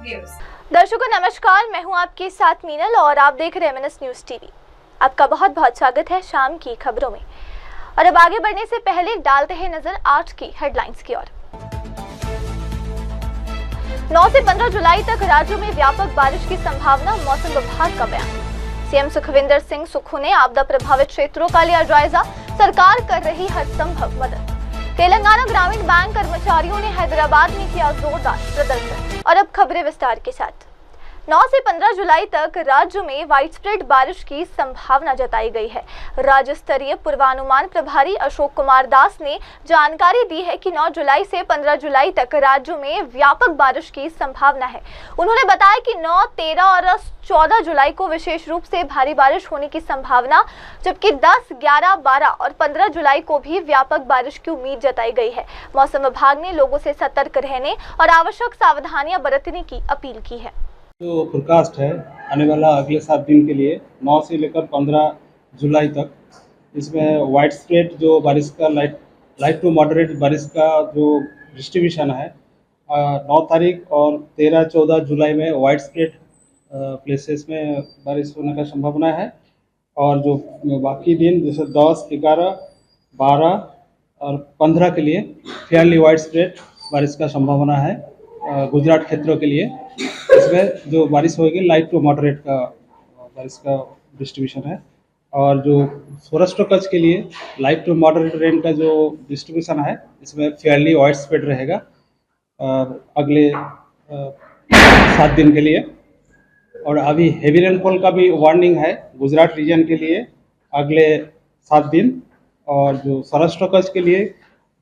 Views. दर्शकों नमस्कार, मैं हूं आपके साथ मीनल और आप देख रहे हैं MNS न्यूज टीवी। आपका बहुत बहुत स्वागत है शाम की खबरों में। और अब आगे बढ़ने से पहले डालते हैं नजर आज की हेडलाइंस की ओर। 9 से 15 जुलाई तक राज्य में व्यापक बारिश की संभावना, मौसम विभाग का बयान। सीएम सुखविंदर सिंह सुक्खू ने आपदा प्रभावित क्षेत्रों का लिया जायजा, सरकार कर रही हर संभव मदद। तेलंगाना ग्रामीण बैंक कर्मचारियों ने हैदराबाद में किया जोरदार प्रदर्शन। और अब खबरें विस्तार के साथ। 9 से 15 जुलाई तक राज्य में वाइडस्प्रेड बारिश की संभावना जताई गई है। राज्य स्तरीय पूर्वानुमान प्रभारी अशोक कुमार दास ने जानकारी दी है कि 9 जुलाई से 15 जुलाई तक राज्य में व्यापक बारिश की संभावना है। उन्होंने बताया कि 9, 13 और 14 जुलाई को विशेष रूप से भारी बारिश होने की संभावना, जबकि 10, 11, 12 और 15 जुलाई को भी व्यापक बारिश की उम्मीद जताई गई है। मौसम विभाग ने लोगों से सतर्क रहने और आवश्यक सावधानियां बरतने की अपील की है। जो फोरकास्ट है आने वाला अगले 7 दिन के लिए 9 से लेकर 15 जुलाई तक, इसमें वाइड स्प्रेड जो बारिश का लाइट टू मॉडरेट बारिश का जो डिस्ट्रीब्यूशन है, 9 तारीख और 13-14 जुलाई में वाइड स्प्रेड प्लेसेस में बारिश होने का संभावना है। और जो बाकी दिन जैसे 10, 11, 12 और 15 के लिए फेयरली वाइड स्प्रेड बारिश का संभावना है गुजरात क्षेत्रों के लिए। इसमें जो बारिश होगी लाइट टू मॉडरेट का बारिश का डिस्ट्रीब्यूशन है। और जो सौराष्ट्र कच्छ के लिए लाइट टू मॉडरेट रेन का जो डिस्ट्रीब्यूशन है, इसमें फेयरली वाइड स्प्रेड रहेगा अगले 7 दिन के लिए। और अभी हेवी रेनफॉल का भी वार्निंग है गुजरात रीजन के लिए अगले 7 दिन। और जो सौराष्ट्र कच्छ के लिए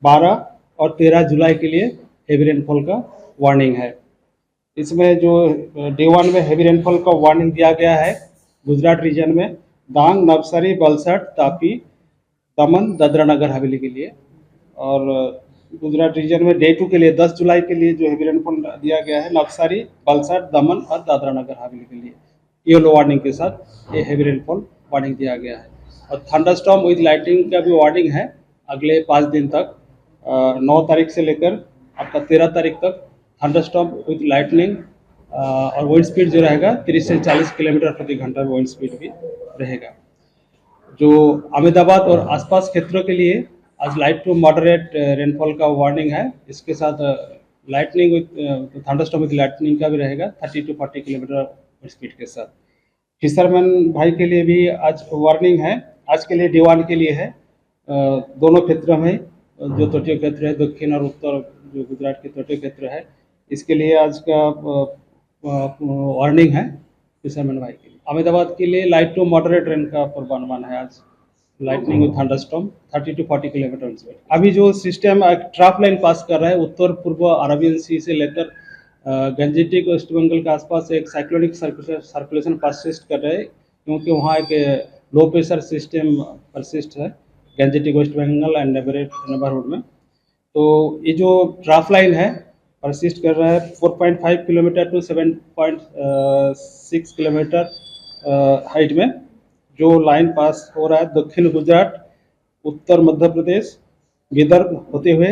12 और 13 जुलाई के लिए हेवी रेनफॉल का वार्निंग है। इसमें जो डे 1 में हेवी रेनफॉल का वार्निंग दिया गया है गुजरात रीजन में डांग, नवसारी, वलसाड, तापी, दमन, दादरा नगर हवेली के लिए। और गुजरात रीजन में डे 2 के लिए 10 जुलाई के लिए जो हेवी रेनफॉल दिया गया है नवसारी, वलसाड, दमन और दादरा नगर हवेली के लिए येलो वार्निंग के साथ ये हेवी रेनफॉल वार्निंग दिया गया है। और थंडरस्टॉर्म विद लाइटनिंग का भी वार्निंग है अगले 5 दिन तक, 9 तारीख से लेकर आपका 13 तारीख तक थंडरस्टॉर्म विद लाइटनिंग और विंड स्पीड जो रहेगा 30 से 40 किलोमीटर प्रति घंटा विंड स्पीड भी रहेगा। जो अहमदाबाद और आसपास क्षेत्रों के लिए आज लाइट टू मॉडरेट रेनफॉल का वार्निंग है। इसके साथ lightning with thunderstorm with lightning का भी रहेगा 30 to 40 किलोमीटर विंड स्पीड के साथ। फिशरमैन भाई के लिए भी आज वार्निंग है, आज के लिए डे 1 के लिए है दोनों क्षेत्रों में, जो तटीय क्षेत्र है दक्षिण और उत्तर जो गुजरात के तटीय क्षेत्र है, इसके लिए आज का वार्निंग है फिशरमैन भाई के लिए। अहमदाबाद के लिए लाइट टू मॉडरेट रेन का पूर्वानुमान है आज, lightning with thunderstorm 30 to 40 kilometre speed. अभी जो सिस्टम ट्रफ लाइन पास कर रहा है उत्तर पूर्व अरबियन सी से लेकर गंजेटिक वेस्ट बंगाल के आसपास एक साइक्लोनिक सर्कुलेशन परसिस्ट कर रहे हैं, क्योंकि वहाँ एक लो प्रेशर सिस्टम परसिस्ट है Gangetic West Bengal and neighbourhood में। तो ये जो ट्रफ लाइन है परसिस्ट कर रहा है 4.5 किलोमीटर टू 7.6 किलोमीटर हाइट में, जो लाइन पास हो रहा है दक्षिण गुजरात, उत्तर मध्य प्रदेश, विदर्भ होते हुए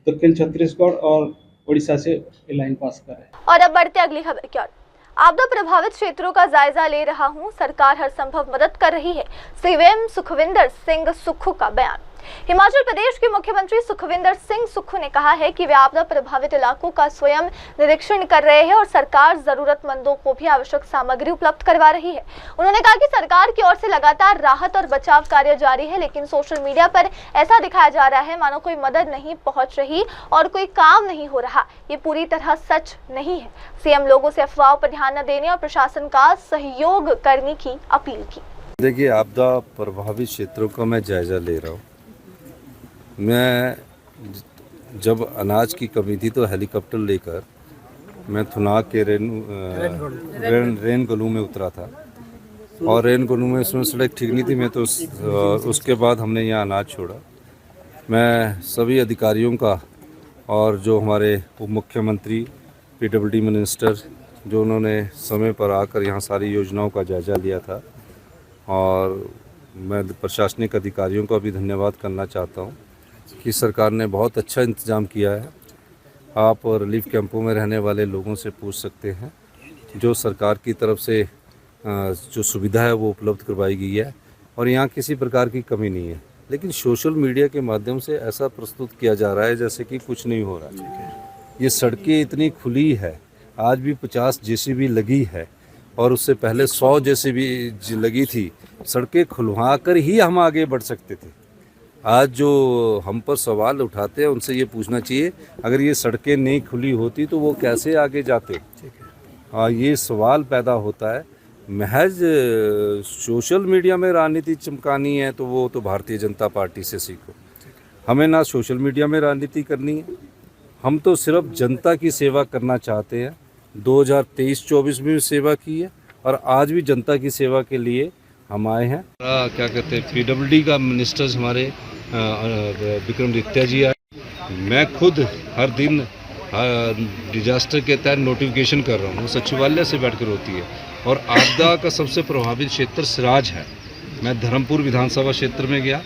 दक्षिण छत्तीसगढ़ और उड़ीसा से ये लाइन पास कर रहा है। और अब बढ़ते अगली खबर की ओर। आपदा प्रभावित क्षेत्रों का जायजा ले रहा हूं, सरकार हर संभव मदद कर रही है, सीएम सुखविंदर सिंह सुक्खू का बयान। हिमाचल प्रदेश के मुख्यमंत्री सुखविंदर सिंह सुक्खू ने कहा है कि वे आपदा प्रभावित इलाकों का स्वयं निरीक्षण कर रहे हैं और सरकार जरूरतमंदों को भी आवश्यक सामग्री उपलब्ध करवा रही है। उन्होंने कहा कि सरकार की ओर से लगातार राहत और बचाव कार्य जारी है, लेकिन सोशल मीडिया पर ऐसा दिखाया जा रहा है मानो कोई मदद नहीं पहुंच रही और कोई काम नहीं हो रहा। ये पूरी तरह सच नहीं है। सीएम लोगों से अफवाहों पर ध्यान न देने और प्रशासन का सहयोग करने की अपील की। देखिए, आपदा प्रभावित क्षेत्रों का मैं जायजा ले रहा हूँ। मैं जब अनाज की कमी थी तो हेलीकॉप्टर लेकर मैं थुनाग के रेन गलू में उतरा था, और रेन गलू में उसमें सड़क ठीक नहीं थी। मैं तो उसके बाद हमने यहाँ अनाज छोड़ा। मैं सभी अधिकारियों का और जो हमारे उप मुख्यमंत्री, पीडब्ल्यूडी मिनिस्टर, जो उन्होंने समय पर आकर यहाँ सारी योजनाओं का जायजा लिया था, और मैं प्रशासनिक अधिकारियों का भी धन्यवाद करना चाहता हूँ कि सरकार ने बहुत अच्छा इंतज़ाम किया है। आप रिलीफ कैंपों में रहने वाले लोगों से पूछ सकते हैं। जो सरकार की तरफ से जो सुविधा है वो उपलब्ध करवाई गई है और यहाँ किसी प्रकार की कमी नहीं है। लेकिन सोशल मीडिया के माध्यम से ऐसा प्रस्तुत किया जा रहा है जैसे कि कुछ नहीं हो रहा है। ये सड़कें इतनी खुली है, आज भी 50 जेसीबी लगी है और उससे पहले 100 जेसीबी लगी थी। सड़कें खुलवा कर ही हम आगे बढ़ सकते थे। आज जो हम पर सवाल उठाते हैं उनसे ये पूछना चाहिए, अगर ये सड़कें नहीं खुली होती तो वो कैसे आगे जाते। ये सवाल पैदा होता है। महज सोशल मीडिया में राजनीति चमकानी है तो वो तो भारतीय जनता पार्टी से सीखो। हमें ना सोशल मीडिया में राजनीति करनी है, हम तो सिर्फ जनता की सेवा करना चाहते हैं। 2023-24 में भी सेवा की है और आज भी जनता की सेवा के लिए हम आए हैं। क्या कहते हैं, PWD का मिनिस्टर्स हमारे विक्रमादित्य जी आए। मैं खुद हर दिन डिजास्टर के तहत नोटिफिकेशन कर रहा हूँ, वो सचिवालय से बैठकर होती है। और आपदा का सबसे प्रभावित क्षेत्र सिराज है। मैं धर्मपुर विधानसभा क्षेत्र में गया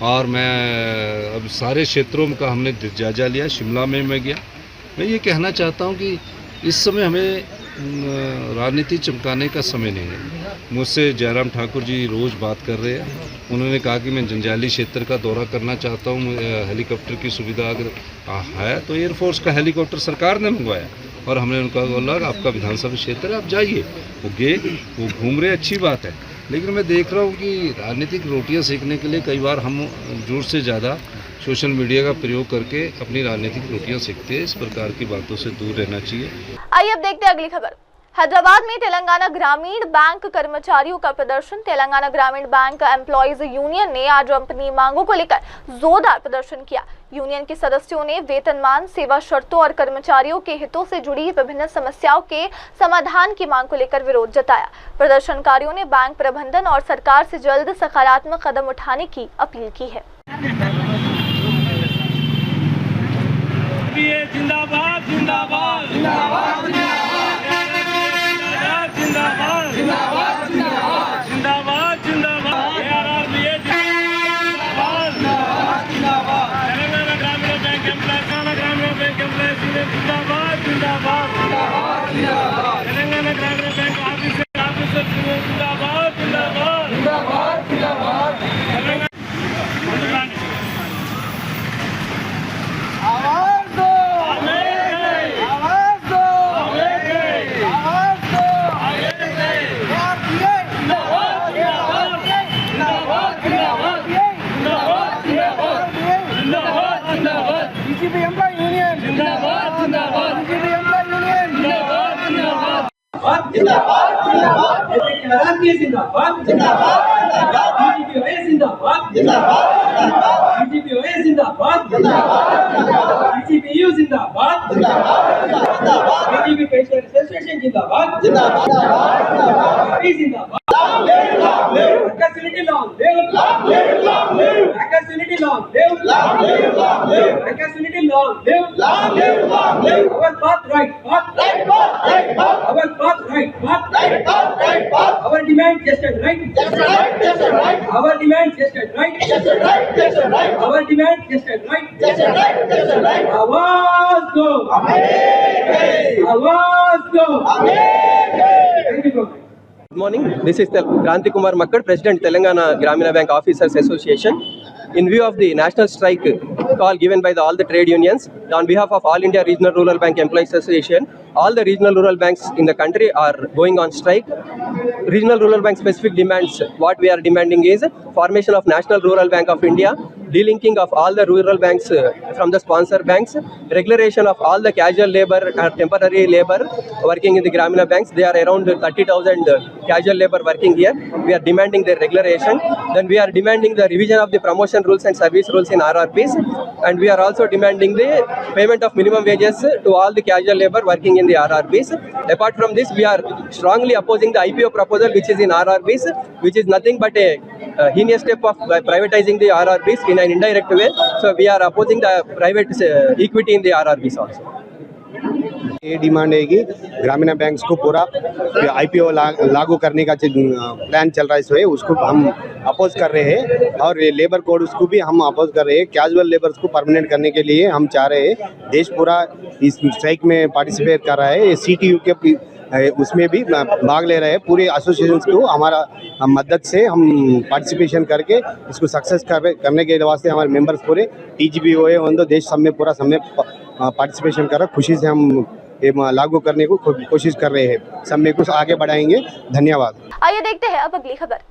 और मैं अब सारे क्षेत्रों का हमने जायजा लिया। शिमला में मैं गया। मैं ये कहना चाहता हूँ कि इस समय हमें राजनीति चमकाने का समय नहीं है। मुझसे जयराम ठाकुर जी रोज़ बात कर रहे हैं। उन्होंने कहा कि मैं जंजाली क्षेत्र का दौरा करना चाहता हूँ, हेलीकॉप्टर की सुविधा अगर है तो एयरफोर्स का हेलीकॉप्टर सरकार ने मंगवाया और हमने उनका बोला कि आपका विधानसभा क्षेत्र है, आप जाइए। वो गए, वो घूम रहे, अच्छी बात है। लेकिन मैं देख रहा हूँ कि राजनीतिक रोटियाँ सेकने के लिए कई बार हम ज़रूर से ज़्यादा सोशल मीडिया का प्रयोग करके अपनी राजनीतिक रोटियां सेकते हैं। इस प्रकार की बातों से दूर रहना चाहिए। आइए अब देखते हैं अगली खबर। हैदराबाद में तेलंगाना ग्रामीण बैंक कर्मचारियों का प्रदर्शन। तेलंगाना ग्रामीण बैंक एम्प्लॉइज यूनियन ने आज अपनी मांगों को लेकर जोरदार प्रदर्शन किया। यूनियन के सदस्यों ने वेतनमान, सेवा शर्तों और कर्मचारियों के हितों से जुड़ी विभिन्न समस्याओं के समाधान की मांग को लेकर विरोध जताया। प्रदर्शनकारियों ने बैंक प्रबंधन और सरकार से जल्द सकारात्मक कदम उठाने की अपील की है। जिंदाबाद जिंदाबाद जिंदाबाद जिंदाबाद जिंदाबाद जिंदाबाद जिंदाबाद जिंदाबाद तेलंगाना ग्रामीण बैंक एम्प्लॉइज जिंदाबाद जिंदाबाद तेलंगाना ग्रामीण बैंक ऑफिसर जिंदाबाद जिंदाबाद जिंदाबाद जिंदाबाद जिंदाबाद जिंदाबाद जिंदाबाद जिंदाबाद जिंदाबाद जिंदाबाद जिंदाबाद जिंदाबाद जिंदाबाद जिंदाबाद पेंशन एसोसिएशन जिंदाबाद जिंदाबाद जिंदाबाद our path right path our demand just and right our demand just and right our demand just and right आवाज दो आवाज दो Thank you. Good morning. This is Kranti Kumar Makkad, President Telangana Gramina Bank Officers Association. In view of the national strike call given by all the trade unions, on behalf of All India Regional Rural Bank Employees Association, all the regional rural banks in the country are going on strike. Regional rural bank specific demands, what we are demanding is formation of National Rural Bank of India, delinking of all the rural banks from the sponsor banks, regularization of all the casual labor and temporary labor working in the Gramina banks. They are around 30,000 casual labor working here. We are demanding their regularization. Then we are demanding the revision of the promotion rules and service rules in RRPs. And we are also demanding the payment of minimum wages to all the casual labor working in the RRPs. Apart from this, we are strongly opposing the IPO proposal which is in RRPs, which is nothing but a heinous step of privatizing the RRPs in an indirect way. So we are opposing the private equity in the RRPs also. ये demand है कि ग्रामीण banks को पूरा IPO लागू करने का plan चल रहा है, इसमें उसको हम अपोज कर रहे हैं और लेबर कोड उसको भी हम अपोज कर रहे हैं। कैजुअल लेबर्स को परमानेंट करने के लिए हम चाह रहे हैं। देश पूरा इस स्ट्राइक में पार्टिसिपेट कर रहा है। CTU के उसमें भी भाग ले रहे हैं। पूरे एसोसिएशन को हमारा मदद से हम पार्टिसिपेशन करके इसको सक्सेस करने के वास्ते हमारे मेंबर्स पूरे TGP OA देश सब में पूरा सब में पार्टिसिपेशन कर रहा। खुशी से हम लागू करने को कोशिश कर रहे हैं। सब में कुछ आगे बढ़ाएंगे। धन्यवाद। आइए देखते हैं अब अगली खबर।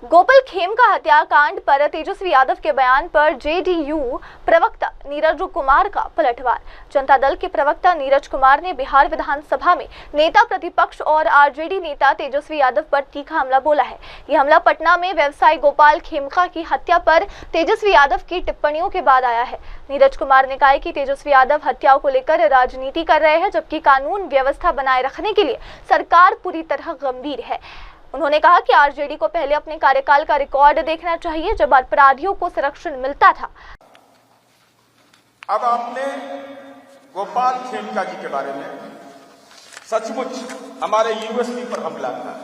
गोपाल खेमका हत्याकांड पर तेजस्वी यादव के बयान पर JDU प्रवक्ता नीरज कुमार का पलटवार। जनता दल के प्रवक्ता नीरज कुमार ने बिहार विधानसभा में नेता प्रतिपक्ष और RJD नेता तेजस्वी यादव पर तीखा हमला बोला है। यह हमला पटना में व्यवसायी गोपाल खेमका की हत्या पर तेजस्वी यादव की टिप्पणियों के बाद आया है। नीरज कुमार ने कहा कि तेजस्वी यादव हत्याओं को लेकर राजनीति कर रहे हैं, जबकि कानून व्यवस्था बनाए रखने के लिए सरकार पूरी तरह गंभीर है। उन्होंने कहा कि RJD को पहले अपने कार्यकाल का रिकॉर्ड देखना चाहिए, जब अपराधियों को संरक्षण मिलता था। अब आपने गोपाल खेमका जी के बारे में सचमुच हमारे यूनिवर्सिटी पर हमला था,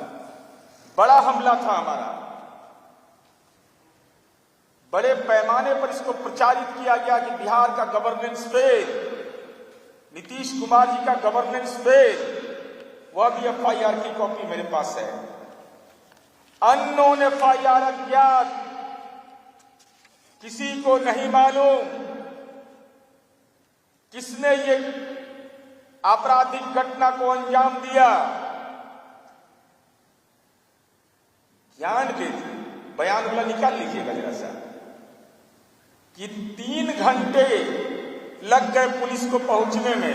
बड़ा हमला था हमारा। बड़े पैमाने पर इसको प्रचारित किया गया कि बिहार का गवर्नेंस फेल, नीतीश कुमार जी का गवर्नेंस फेल। वह भी FIR की कॉपी मेरे पास है। अननोन FIR, अज्ञात, किसी को नहीं मालूम किसने ये आपराधिक घटना को अंजाम दिया। ध्यान दीजिए, बयान वाला निकाल लीजिएगा जरा सा, कि 3 घंटे लग गए पुलिस को पहुंचने में।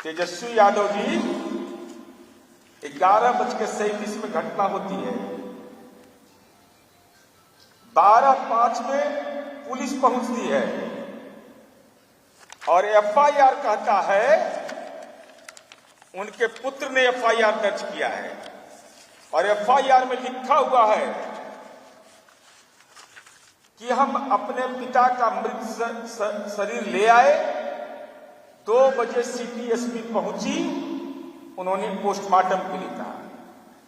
तेजस्वी यादव जी 11:37 में घटना होती है। 12:05 में पुलिस पहुंचती है और FIR कहता है, उनके पुत्र ने FIR दर्ज किया है और FIR में लिखा हुआ है कि हम अपने पिता का मृत शरीर ले आए। 2 बजे CTSP पहुंची, उन्होंने पोस्टमार्टम के लिए कहा।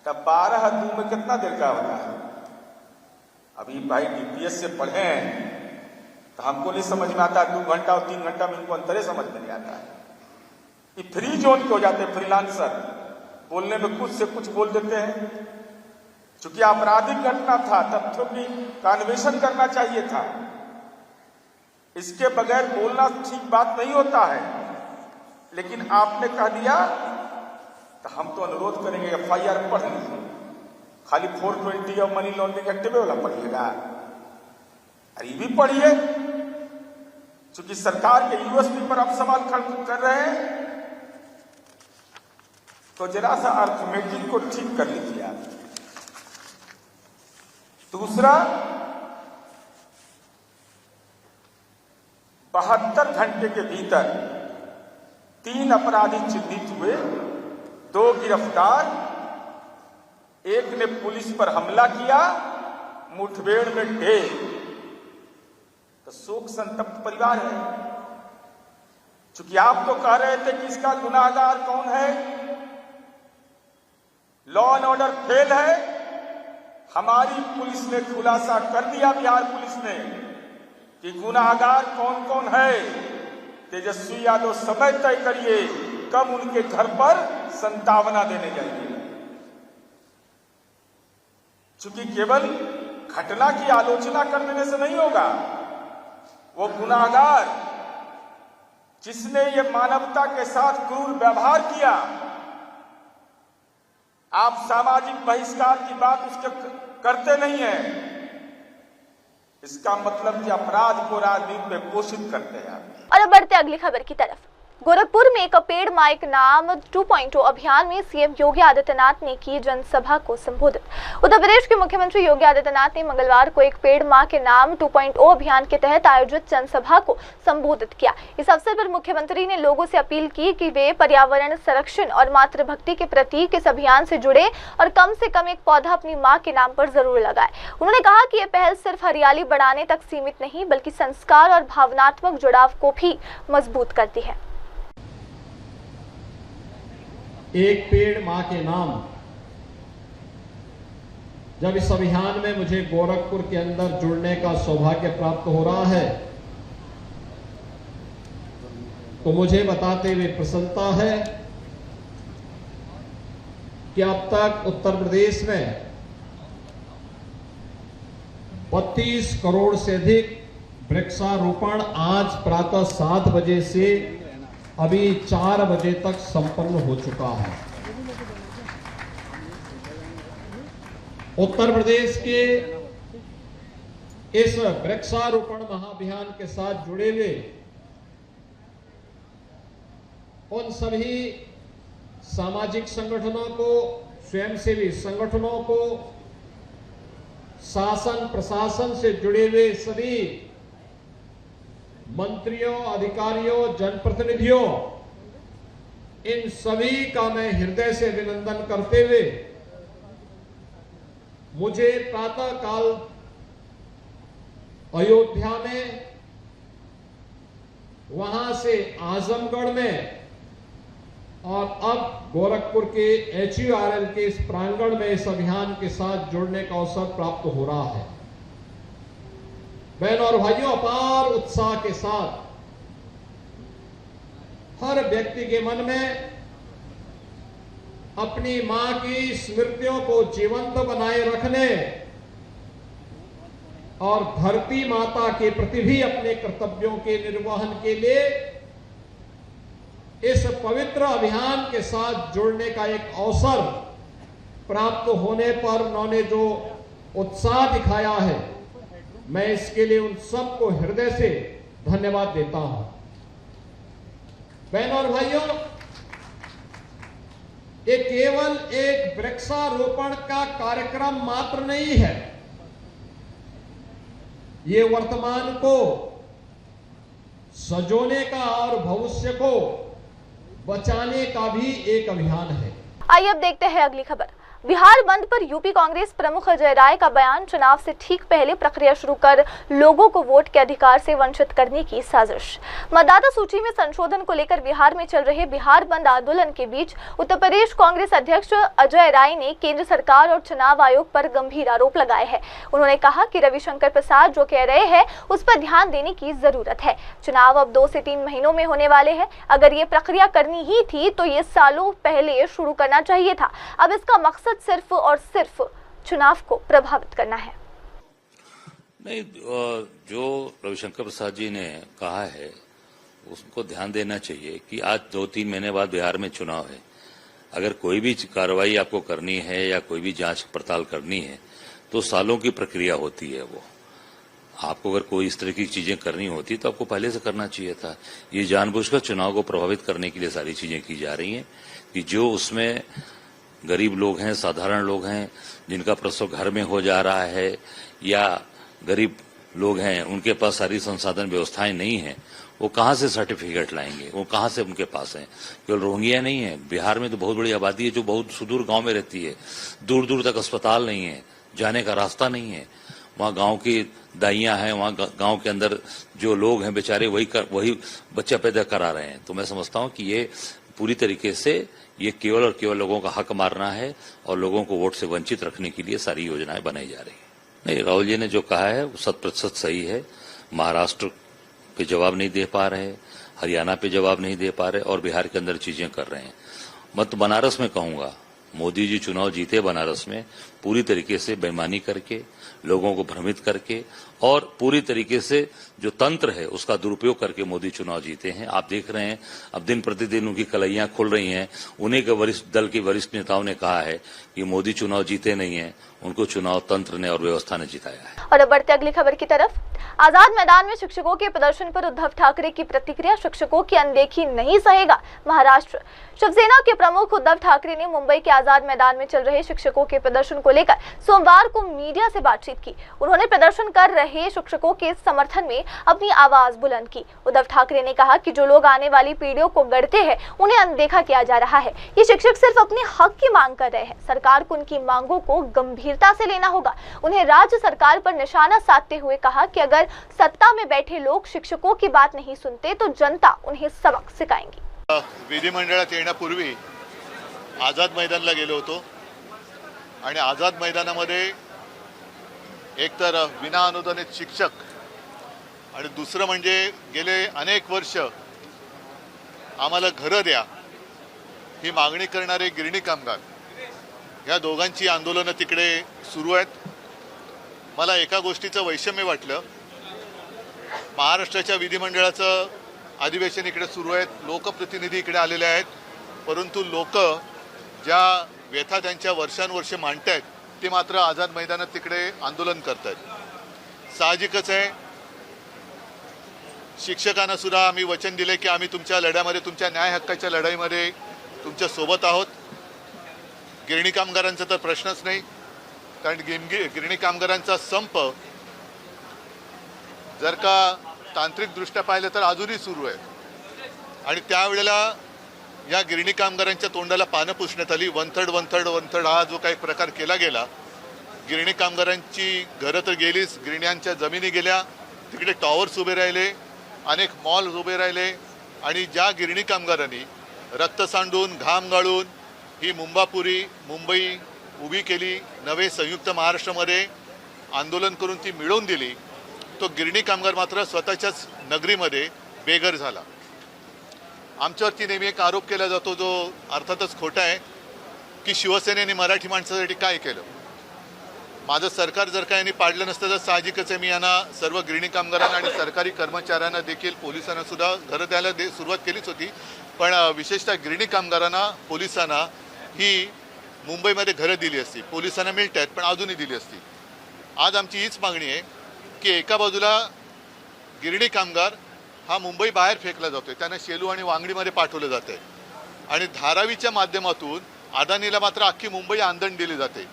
तब 12:02 में कितना देर का होगा? अभी भाई DPS से पढ़े हैं तो हमको नहीं समझ में आता। 2 घंटा और 3 घंटा में इनको अंतरे समझ में नहीं आता है। ये फ्री जोन के हो जाते हैं, फ्रीलांसर, बोलने में कुछ से कुछ बोल देते हैं। चूंकि आपराधिक घटना था, तथ्यों की अन्वेषण करना चाहिए था। इसके बगैर बोलना ठीक बात नहीं होता है। लेकिन आपने कह दिया तो हम तो अनुरोध करेंगे FIR पढ़ लीजिए। खाली 420 और मनी लॉन्ड्रिंग एक्ट वाला पढ़िएगा, अरे भी पढ़िए। चूंकि सरकार के यूनिवर्सिटी पर आप सवाल खड़े कर रहे हैं, तो जरा सा अर्थमेटिक को ठीक कर लीजिए आप। दूसरा, 72 घंटे के भीतर 3 अपराधी चिन्हित हुए, 2 गिरफ्तार, एक ने पुलिस पर हमला किया, मुठभेड़ में ढेर। तो शोक संतप्त परिवार है। चूंकि आप तो कह रहे थे कि इसका गुनाहगार कौन है, लॉ एंड ऑर्डर फेल है। हमारी पुलिस ने खुलासा कर दिया, बिहार पुलिस ने, कि गुनाहगार कौन कौन है। तेजस्वी यादव समय तय करिए कब उनके घर पर संतावना देने जाएंगे। चूंकि केवल घटना की आलोचना कर देने से नहीं होगा। वो गुनाहगार जिसने ये मानवता के साथ क्रूर व्यवहार किया, आप सामाजिक बहिष्कार की बात उसके करते नहीं है। इसका मतलब कि अपराध को राजनीति में पोषित करते हैं। और अब बढ़ते अगली खबर की तरफ। गोरखपुर में एक पेड़ माइक नाम 2.0 अभियान में सीएम योगी आदित्यनाथ ने की जनसभा को संबोधित। उत्तर प्रदेश के मुख्यमंत्री योगी आदित्यनाथ ने मंगलवार को एक पेड़ मां के नाम 2.0 अभियान के तहत आयोजित जनसभा को संबोधित किया। इस अवसर पर मुख्यमंत्री ने लोगों से अपील की कि वे पर्यावरण संरक्षण और मातृभक्ति के प्रतीक इस अभियान से जुड़े और कम से कम एक पौधा अपनी मां के नाम पर जरूर लगाए। उन्होंने कहा कि यह पहल सिर्फ हरियाली बढ़ाने तक सीमित नहीं, बल्कि संस्कार और भावनात्मक जुड़ाव को भी मजबूत करती है। एक पेड़ मां के नाम, जब इस अभियान में मुझे गोरखपुर के अंदर जुड़ने का सौभाग्य प्राप्त हो रहा है तो मुझे बताते हुए प्रसन्नता है कि अब तक उत्तर प्रदेश में 32 करोड़ से अधिक वृक्षारोपण आज प्रातः 7 बजे से अभी 4 बजे तक संपन्न हो चुका है। उत्तर प्रदेश के इस वृक्षारोपण महाअभियान के साथ जुड़े हुए उन सभी सामाजिक संगठनों को, स्वयंसेवी संगठनों को, शासन प्रशासन से जुड़े हुए सभी मंत्रियों, अधिकारियों, जनप्रतिनिधियों, इन सभी का मैं हृदय से अभिनंदन करते हुए मुझे प्रातः काल अयोध्या में, वहां से आजमगढ़ में और अब गोरखपुर के HURL के इस प्रांगण में इस अभियान के साथ जुड़ने का अवसर प्राप्त हो रहा है। बहनों और भाइयों, अपार उत्साह के साथ हर व्यक्ति के मन में अपनी मां की स्मृतियों को जीवंत बनाए रखने और धरती माता के प्रति भी अपने कर्तव्यों के निर्वहन के लिए इस पवित्र अभियान के साथ जुड़ने का एक अवसर प्राप्त होने पर उन्होंने जो उत्साह दिखाया है, मैं इसके लिए उन सबको हृदय से धन्यवाद देता हूं। बहनों और भाइयों, ये केवल एक वृक्षारोपण का कार्यक्रम मात्र नहीं है, ये वर्तमान को सजोने का और भविष्य को बचाने का भी एक अभियान है। आइए अब देखते हैं अगली खबर। बिहार बंद पर यूपी कांग्रेस प्रमुख अजय राय का बयान, चुनाव से ठीक पहले प्रक्रिया शुरू कर लोगों को वोट के अधिकार से वंचित करने की साजिश। मतदाता सूची में संशोधन को लेकर बिहार में चल रहे बिहार बंद आंदोलन के बीच उत्तर प्रदेश कांग्रेस अध्यक्ष अजय राय ने केंद्र सरकार और चुनाव आयोग पर गंभीर आरोप लगाए हैं। उन्होंने कहा कि रविशंकर प्रसाद जो कह रहे हैं उस पर ध्यान देने की जरूरत है। चुनाव अब 2 से 3 महीनों में होने वाले हैं। अगर ये प्रक्रिया करनी ही थी तो ये सालों पहले शुरू करना चाहिए था। अब इसका मकसद सिर्फ और सिर्फ चुनाव को प्रभावित करना है। नहीं, जो रविशंकर प्रसाद जी ने कहा है उसको ध्यान देना चाहिए कि आज 2-3 महीने बाद बिहार में चुनाव है। अगर कोई भी कार्रवाई आपको करनी है या कोई भी जांच पड़ताल करनी है तो सालों की प्रक्रिया होती है। वो आपको अगर कोई इस तरह की चीजें करनी होती तो आपको पहले से करना चाहिए था। ये जानबूझकर चुनाव को प्रभावित करने के लिए सारी चीजें की जा रही हैं कि जो उसमें गरीब लोग हैं, साधारण लोग हैं, जिनका प्रसव घर में हो जा रहा है या गरीब लोग हैं, उनके पास सारी संसाधन व्यवस्थाएं नहीं है, वो कहां से सर्टिफिकेट लाएंगे, वो कहां से उनके पास है। केवल रोहिंग्या नहीं है, बिहार में तो बहुत बड़ी आबादी है जो बहुत सुदूर गांव में रहती है, दूर दूर तक अस्पताल नहीं है, जाने का रास्ता नहीं है। वहां गांव की दाइयां हैं, वहां गांव के अंदर जो लोग हैं बेचारे वही बच्चा पैदा करा रहे हैं। तो मैं समझता हूं कि ये पूरी तरीके से ये केवल और केवल लोगों का हक मारना है और लोगों को वोट से वंचित रखने के लिए सारी योजनाएं बनाई जा रही है। नहीं, राहुल जी ने जो कहा है वो 100% सही है। महाराष्ट्र पे जवाब नहीं दे पा रहे, हरियाणा पे जवाब नहीं दे पा रहे और बिहार के अंदर चीजें कर रहे हैं। मत बनारस में कहूंगा, मोदी जी चुनाव जीते बनारस में पूरी तरीके से बेईमानी करके, लोगों को भ्रमित करके और पूरी तरीके से जो तंत्र है उसका दुरुपयोग करके मोदी चुनाव जीते हैं। आप देख रहे हैं अब दिन प्रतिदिन उनकी कलैयां खुल रही हैं। उन्हीं के वरिष्ठ दल के वरिष्ठ नेताओं ने कहा है कि मोदी चुनाव जीते नहीं है, उनको चुनाव तंत्र ने और व्यवस्था ने जिताया है। और अब बढ़ते अगली खबर की तरफ। आजाद मैदान में शिक्षकों के प्रदर्शन पर उद्धव ठाकरे की प्रतिक्रिया, शिक्षकों की अनदेखी नहीं सहेगा महाराष्ट्र। शिवसेना के प्रमुख उद्धव ठाकरे ने मुंबई के आजाद मैदान में चल रहे शिक्षकों के प्रदर्शन को लेकर सोमवार को मीडिया से बातचीत की। उन्होंने प्रदर्शन कर रहे शिक्षकों के समर्थन में अपनी आवाज बुलंद की। उद्धव ठाकरे ने कहा कि जो लोग आने वाली पीढ़ियों को गढ़ते हैं उन्हें अनदेखा किया जा रहा है। ये शिक्षक सिर्फ अपने हक की मांग कर रहे हैं। सरकार को उनकी मांगों को गंभीरता से लेना होगा। उन्हें राज्य सरकार पर निशाना साधते हुए कहा कि अगर सत्ता में बैठे लोग शिक्षकों की बात नहीं सुनते तो जनता उन्हें सबक सिखाएंगी। विधिमंडळात येण्यापूर्वी आझाद मैदानला गेलो होतो आणि आझाद मैदानामध्ये एकतर विना अनुदानित शिक्षक आणि दुसरं म्हणजे गेले अनेक वर्ष आम्हाला घरं द्या ही मागणी करणारे गिरणी कामगार या दोघांची आंदोलनं तिकडे सुरू आहेत. मला एका गोष्टीचं वैषम्य वाटलं. महाराष्ट्राच्या विधिमंडळाचं अधिवेशन इकडे सुरू आहेत, लोकप्रतिनिधी इकडे आलेले आहेत, परंतु लोक ज्या व्यथा त्यांच्या वर्षानुवर्ष मांडतायत ते मात्र आझाद मैदानात तिकडे आंदोलन करतायत. साहजिकच आहे, शिक्षकांना सुद्धा आम्ही वचन दिले की आम्ही तुमच्या लढ्यामध्ये, तुमच्या न्याय हक्काच्या लढाईमध्ये तुमच्या सोबत आहोत. गिरणी कामगारांचा तर प्रश्नच नाही, कारण गिरणी कामगारांचा संप जर का तांत्रिकदृष्ट्या पाहिलं तर अजूनही सुरू आहे. आणि त्यावेळेला या गिरणी कामगारांच्या तोंडाला पानं पुसण्यात आली. वंथड हा जो काही प्रकार केला गेला, गिरणी कामगारांची घरं तर गेलीच, गिरण्यांच्या जमिनी गेल्या, तिकडे टॉवर्स उभे राहिले, अनेक मॉल्स उभे राहिले. आणि ज्या गिरणी कामगारांनी रक्त सांडून घाम गाळून ही मुंबई उभी केली, नवे संयुक्त महाराष्ट्रामध्ये आंदोलन करून ती मिळवून दिली, तो गिरणी कामगार मात्र स्वतःच्याच नगरीमध्ये बेघर झाला. आमच्यावरती नेहमी एक आरोप केला जातो जो अर्थातच खोटा आहे की शिवसेनेने मराठी माणसासाठी काय केलं. माझं सरकार जर का यांनी पाडलं नसतं तर साहजिकच आहे मी यांना सर्व गिरणी कामगारांना आणि सरकारी कर्मचाऱ्यांना देखील पोलिसांना सुद्धा घरं द्यायला सुरुवात केलीच होती. पण विशेषतः गिरणी कामगारांना पोलिसांना ही मुंबईमध्ये घरं दिली असती. पोलिसांना मिळत आहेत पण अजूनही दिली असती. आज आमची हीच मागणी आहे की एका बाजूला गिरणी कामगार हा मुंबई बाहेर फेकला जातोय, त्यांना शेलू आणि वांगडीमध्ये पाठवलं जाते आणि धारावीच्या माध्यमातून अदानीला मात्र अख्खी मुंबई आंदण दिली जाते.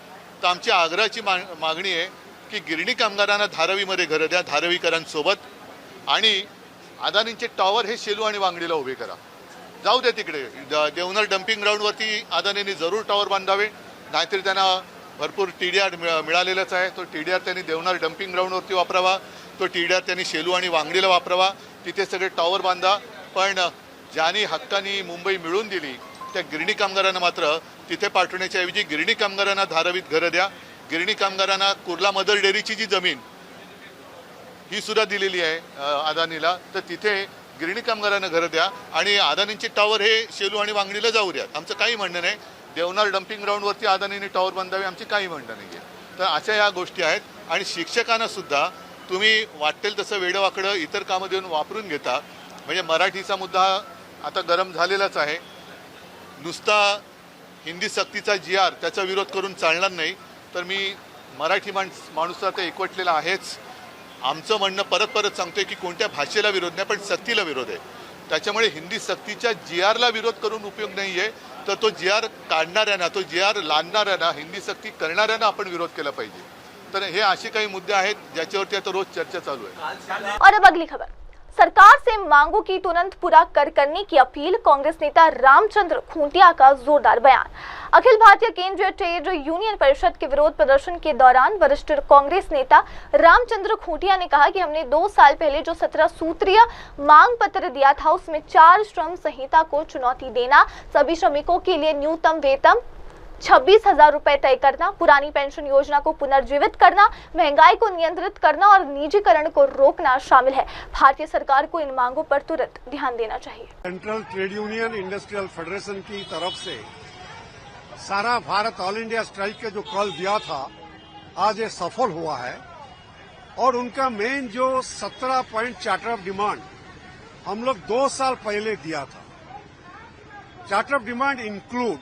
तर आमची आग्रहाची मागणी आहे की गिरणी कामगारांना धारावीमध्ये घरं द्या धारावीकरांसोबत, आणि अदानींचे टॉवर हे शेलू आणि वांगडीला उभे करा. जाऊ द्या तिकडे देवनार डम्पिंग ग्राउंडवरती अदानींनी जरूर टॉवर बांधावे, नाहीतरी त्यांना भरपूर TDR मिळालेलाच आहे. तो TDR त्यांनी देवनार डम्पिंग ग्राउंडवरती वापरावा, तो TDR त्यांनी शेलू आणि वांगडीला वापरावा, तिथे सगळे टॉवर बांधा. पण ज्यांनी हक्कानी मुंबई मिळवून दिली त्या गिरणी कामगारांना मात्र तिथे पाठवण्याच्या ऐवजी गिरणी कामगारांना धारावीत घरं द्या. गिरणी कामगारांना कुर्ला मदर डेअरीची जी जमीन ही सुद्धा दिलेली आहे अदानीला, तर तिथे गिरणी कामगारांना घरं द्या आणि अदानींचे टॉवर हे शेलू आणि वांगडीला जाऊ द्या. आमचं काही म्हणणं नाही, देवनार डम्पिंग ग्राउंडवरती अदानीने टॉवर बांधावे, आमची काही म्हणणं नाही आहे. तर अशा या गोष्टी आहेत. आणि शिक्षकांना सुद्धा तुम्ही वाटेल तसं वेडंवाकडं इतर कामं देऊन वापरून घेता. म्हणजे मराठीचा मुद्दा आता गरम झालेलाच आहे. नुसता हिंदी सक्तीचा GR त्याचा विरोध करून चालणार नाही. तर मी मराठी माणूस आता एकवटलेला आहेच. आमचं म्हणणं परत सांगतोय की कोणत्या भाषेला विरोध नाही, पण सक्तीला विरोध आहे. त्याच्यामुळे हिंदी सक्तीच्या GRला विरोध करून उपयोग नाही आहे. तर तो GR काढणाऱ्यांना, तो GR लादणाऱ्यांना, हिंदी सक्ती करणाऱ्यांना आपण विरोध केला पाहिजे. तर हे असे काही मुद्दे आहेत ज्याच्यावरती आता रोज चर्चा चालू आहे. और अब अगली खबर, सरकार से मांगों की तुरंत पूरा करने की अपील, कांग्रेस नेता रामचंद्र खूंटिया का जोरदार बयान। अखिल भारतीय केंद्रीय ट्रेड यूनियन परिषद के विरोध प्रदर्शन के दौरान वरिष्ठ कांग्रेस नेता रामचंद्र खूंटिया ने कहा कि हमने 2 साल पहले जो 17 सूत्रीय मांग पत्र दिया था उसमें 4 श्रम संहिता को चुनौती देना, सभी श्रमिकों के लिए न्यूनतम वेतन 26,000 रुपए तय करना, पुरानी पेंशन योजना को पुनर्जीवित करना, महंगाई को नियंत्रित करना और निजीकरण को रोकना शामिल है। भारतीय सरकार को इन मांगों पर तुरंत ध्यान देना चाहिए। Central trade union industrial federation की तरफ से सारा भारत ऑल इंडिया स्ट्राइक का जो कॉल दिया था आज ये सफल हुआ है। और उनका मेन जो 17 पॉइंट चार्टर ऑफ डिमांड हम लोग 2 साल पहले दिया था। Charter of demand include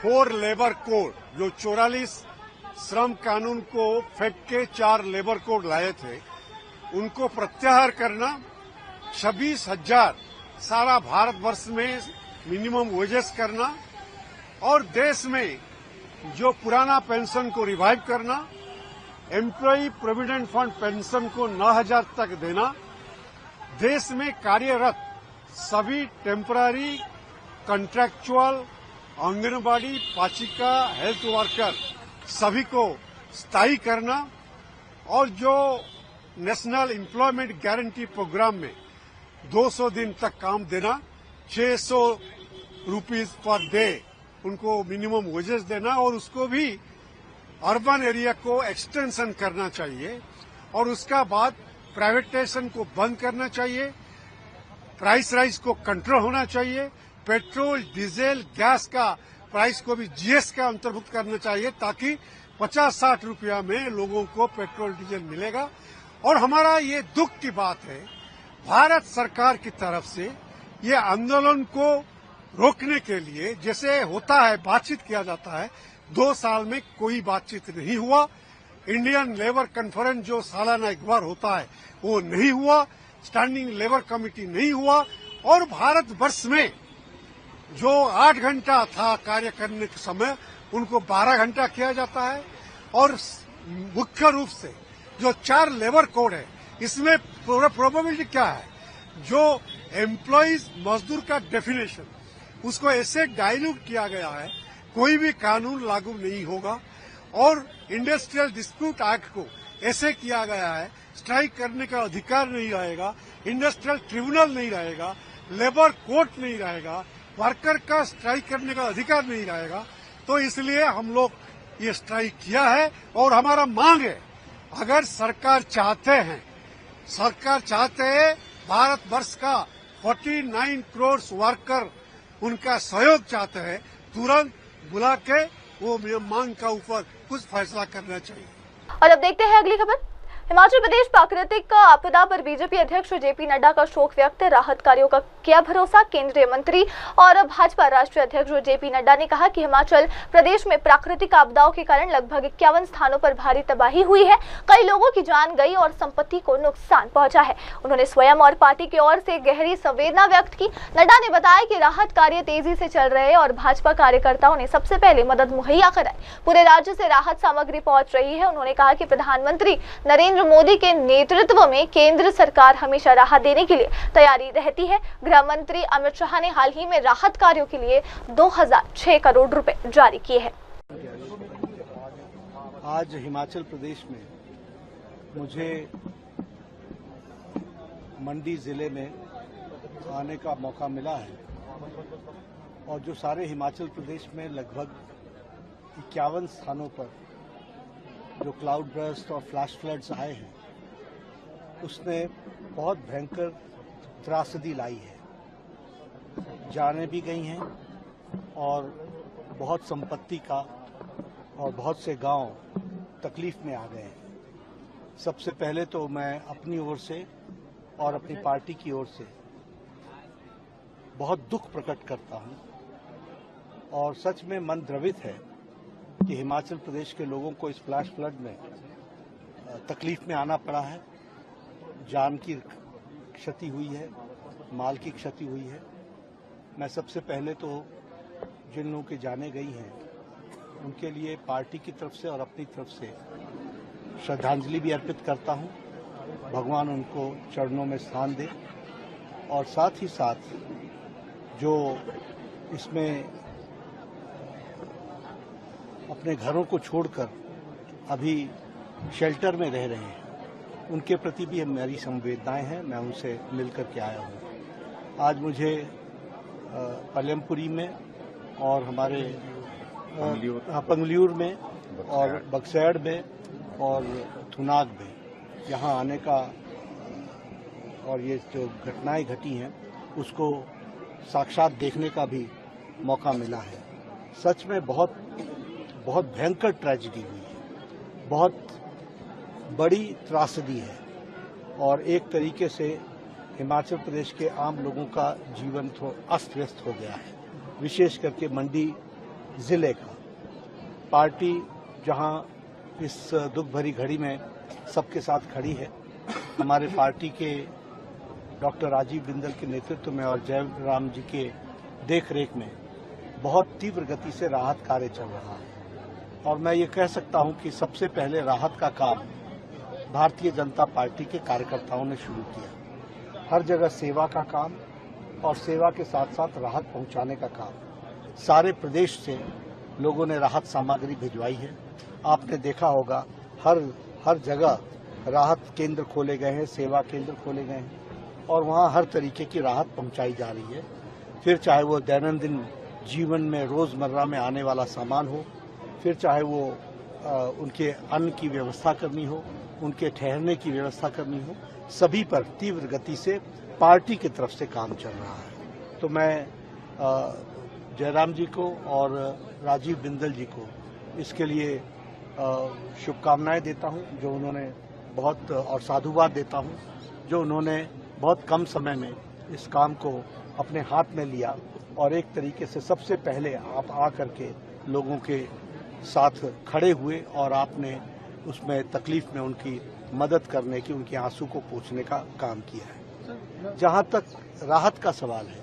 4 labour code, जो 44 श्रम कानून को फेंक के 4 लेबर कोड लाए थे, उनको प्रत्याहार करना, 26,000 सारा भारतवर्ष में मिनिमम वेजेस करना और देश में जो पुराना पेंशन को रिवाइव करना, एम्प्लॉय प्रोविडेंट फंड पेंशन को 9,000 तक देना, देश में कार्यरत सभी टेम्पररी, कॉन्ट्रैक्चुअल, आंगनबाड़ी, पाचिका, हेल्थ वर्कर सभी को स्थायी करना और जो नेशनल एम्प्लॉयमेंट गारंटी प्रोग्राम में 200 दिन तक काम देना, 600 रुपीज पर डे उनको मिनिमम वेजेस देना और उसको भी अर्बन एरिया को एक्सटेंशन करना चाहिए और उसका बाद प्राइवेटाइजेशन को बंद करना चाहिए, प्राइस राइज को कंट्रोल होना चाहिए, पेट्रोल डीजल गैस का प्राइस को भी जीएस का अंतर्भुक्त करना चाहिए ताकि 50-60 रुपया में लोगों को पेट्रोल डीजल मिलेगा। और हमारा ये दुख की बात है, भारत सरकार की तरफ से ये आंदोलन को रोकने के लिए जैसे होता है बातचीत किया जाता है, 2 साल में कोई बातचीत नहीं हुआ। इंडियन लेबर कॉन्फ्रेंस जो सालाना एक बार होता है वो नहीं हुआ, स्टैंडिंग लेबर कमेटी नहीं हुआ और भारत वर्ष में जो 8 घंटा था कार्य करने के समय उनको 12 घंटा किया जाता है। और मुख्य रूप से जो 4 लेबर कोड है इसमें प्रोबेबिलिटी क्या है, जो एम्प्लॉइज मजदूर का डेफिनेशन उसको ऐसे डाइल्यूट किया गया है कोई भी कानून लागू नहीं होगा। और इंडस्ट्रियल डिस्प्यूट एक्ट को ऐसे किया गया है स्ट्राइक करने का अधिकार नहीं रहेगा, इंडस्ट्रियल ट्रिब्यूनल नहीं रहेगा, लेबर कोर्ट नहीं रहेगा, वर्कर का स्ट्राइक करने का अधिकार नहीं रहेगा। तो इसलिए हम लोग ये स्ट्राइक किया है और हमारा मांग है, अगर सरकार चाहते हैं भारतवर्ष का 49 करोड़ वर्कर उनका सहयोग चाहते हैं, तुरंत बुला के वो मांग का ऊपर कुछ फैसला करना चाहिए। और अब देखते हैं अगली खबर। हिमाचल प्रदेश प्राकृतिक आपदा पर बीजेपी अध्यक्ष जेपी नड्डा का शोक व्यक्त, राहत कार्यों का किया भरोसा। केंद्रीय मंत्री और भाजपा राष्ट्रीय अध्यक्ष जेपी नड्डा ने कहा कि हिमाचल प्रदेश में प्राकृतिक आपदाओं के कारण लगभग 51 स्थानों पर भारी तबाही हुई है, कई लोगों की जान गई और संपत्ति को नुकसान पहुंचा है। उन्होंने स्वयं और पार्टी की ओर से गहरी संवेदना व्यक्त की। नड्डा ने बताया कि राहत कार्य तेजी से चल रहे और भाजपा कार्यकर्ताओं ने सबसे पहले मदद मुहैया कराई, पूरे राज्य से राहत सामग्री पहुंच रही है। उन्होंने कहा कि प्रधानमंत्री नरेंद्र मोदी के नेतृत्व में केंद्र सरकार हमेशा राहत देने के लिए तैयारी रहती है। गृह मंत्री अमित शाह ने हाल ही में राहत कार्यों के लिए 2006 करोड़ रुपए जारी किए हैं। आज हिमाचल प्रदेश में मुझे मंडी जिले में आने का मौका मिला है और जो सारे हिमाचल प्रदेश में लगभग 51 स्थानों पर जो क्लाउड बर्स्ट और फ्लैश फ्लड्स आए हैं उसने बहुत भयंकर त्रासदी लाई है, जानें भी गई हैं और बहुत संपत्ति का और बहुत से गांव तकलीफ में आ गए हैं। सबसे पहले तो मैं अपनी ओर से और अपनी पार्टी की ओर से बहुत दुख प्रकट करता हूं और सच में मन द्रवित है कि हिमाचल प्रदेश के लोगों को इस फ्लैश फ्लड में तकलीफ में आना पड़ा है, जान की क्षति हुई है, माल की क्षति हुई है। मैं सबसे पहले तो जिन लोगों की जानें गई हैं उनके लिए पार्टी की तरफ से और अपनी तरफ से श्रद्धांजलि भी अर्पित करता हूं। भगवान उनको चरणों में स्थान दे और साथ ही साथ जो इसमें अपने घरों को छोड़कर अभी शेल्टर में रह रहे हैं उनके प्रति भी मेरी संवेदनाएं हैं, मैं उनसे मिलकर के आया हूं। आज मुझे पलमपुरी में और हमारे पंगल्यूर में और बक्सैड में और थुनाग में यहाँ आने का और ये जो घटनाएं घटी हैं उसको साक्षात देखने का भी मौका मिला है। सच में बहुत भयंकर ट्रेजेडी हुई है, बहुत बड़ी त्रासदी है और एक तरीके से हिमाचल प्रदेश के आम लोगों का जीवन तो अस्त व्यस्त हो गया है, विशेष करके मंडी जिले का। पार्टी जहां इस दुख भरी घड़ी में सबके साथ खड़ी है, हमारे पार्टी के डॉक्टर राजीव बिंदल के नेतृत्व में और जयराम जी के देखरेख में बहुत तीव्र गति से राहत कार्य चल रहा है और मैं ये कह सकता हूं कि सबसे पहले राहत का काम भारतीय जनता पार्टी के कार्यकर्ताओं ने शुरू किया। हर जगह सेवा का काम और सेवा के साथ साथ राहत पहुंचाने का काम। सारे प्रदेश से लोगों ने राहत सामग्री भिजवाई है। आपने देखा होगा हर जगह राहत केंद्र खोले गए हैं, सेवा केंद्र खोले गए हैं और वहां हर तरीके की राहत पहुंचाई जा रही है। फिर चाहे वो दैनंदिन जीवन में रोज़मर्रा में आने वाला सामान हो, फिर चाहे वो उनके अन्न की व्यवस्था करनी हो, उनके ठहरने की व्यवस्था करनी हो, सभी पर तीव्र गति से पार्टी की तरफ से काम चल रहा है। तो मैं जयराम जी को और राजीव बिंदल जी को इसके लिए शुभकामनाएं देता हूं, जो उन्होंने बहुत, और साधुवाद देता हूं जो उन्होंने बहुत कम समय में इस काम को अपने हाथ में लिया और एक तरीके से सबसे पहले आप आकर के लोगों के साथ खड़े हुए और आपने उसमें तकलीफ में उनकी मदद करने की, उनके आंसू को पोंछने का काम किया है। जहां तक राहत का सवाल है,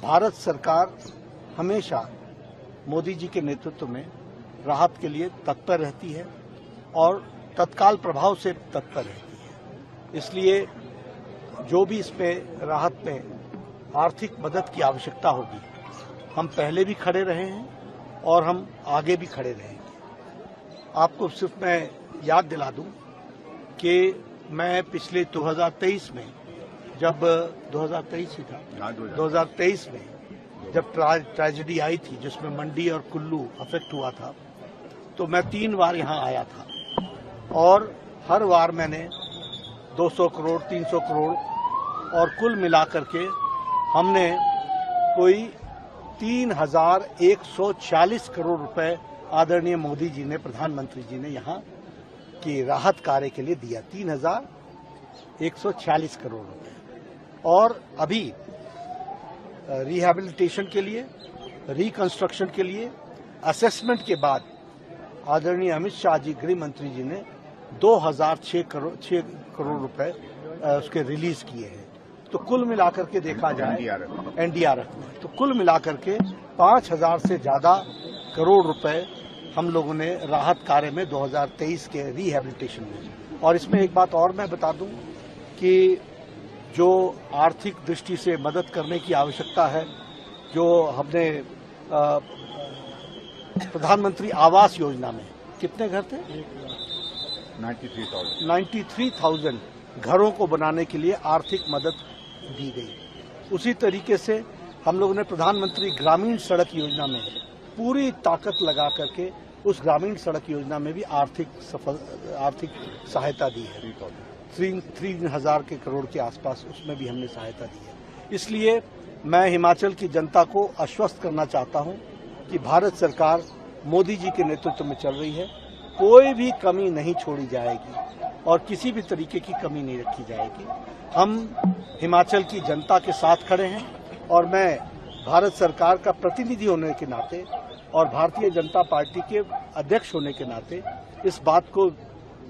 भारत सरकार हमेशा मोदी जी के नेतृत्व में राहत के लिए तत्पर रहती है और तत्काल प्रभाव से तत्पर रहती है। इसलिए जो भी इसमें राहत में आर्थिक मदद की आवश्यकता होगी, हम पहले भी खड़े रहे हैं और हम आगे भी खड़े रहेंगे। आपको सिर्फ मैं याद दिला दूं कि मैं पिछले 2023 में, जब 2023 ही था, 2023 में जब ट्रेजेडी आई थी जिसमें मंडी और कुल्लू अफेक्ट हुआ था, तो मैं 3 बार यहाँ आया था और हर बार मैंने 200 करोड़, 300 करोड़ और कुल मिलाकर के हमने कोई 3140 करोड़ रुपए आदरणीय मोदी जी ने, प्रधानमंत्री जी ने यहाँ की राहत कार्य के लिए दिया, 3140 करोड़ रुपए। और अभी रिहैबिलिटेशन के लिए, रिकंस्ट्रक्शन के लिए, असेसमेंट के बाद आदरणीय अमित शाह जी, गृह मंत्री जी ने 2006 करोड़ रुपए उसके रिलीज किए हैं। तो कुल मिलाकर के देखा जाए एनडीआरएफ में, तो कुल मिलाकर के 5000 से ज्यादा करोड़ रुपए हम लोगों ने राहत कार्य में 2023 के रिहैबिलिटेशन में। और इसमें एक बात और मैं बता दूं कि जो आर्थिक दृष्टि से मदद करने की आवश्यकता है, जो हमने प्रधानमंत्री आवास योजना में कितने घर थे? 93,000 घरों को बनाने के लिए आर्थिक मदद दी गई। उसी तरीके से हम लोगों ने प्रधानमंत्री ग्रामीण सड़क योजना में पूरी ताकत लगा करके उस ग्रामीण सड़क योजना में भी आर्थिक सहायता दी है। 3,000 के करोड़ के आसपास उसमें भी हमने सहायता दी है। इसलिए मैं हिमाचल की जनता को आश्वस्त करना चाहता हूं कि भारत सरकार मोदी जी के नेतृत्व में चल रही है, कोई भी कमी नहीं छोड़ी जाएगी और किसी भी तरीके की कमी नहीं रखी जाएगी। हम हिमाचल की जनता के साथ खड़े हैं और मैं भारत सरकार का प्रतिनिधि होने के नाते और भारतीय जनता पार्टी के अध्यक्ष होने के नाते इस बात को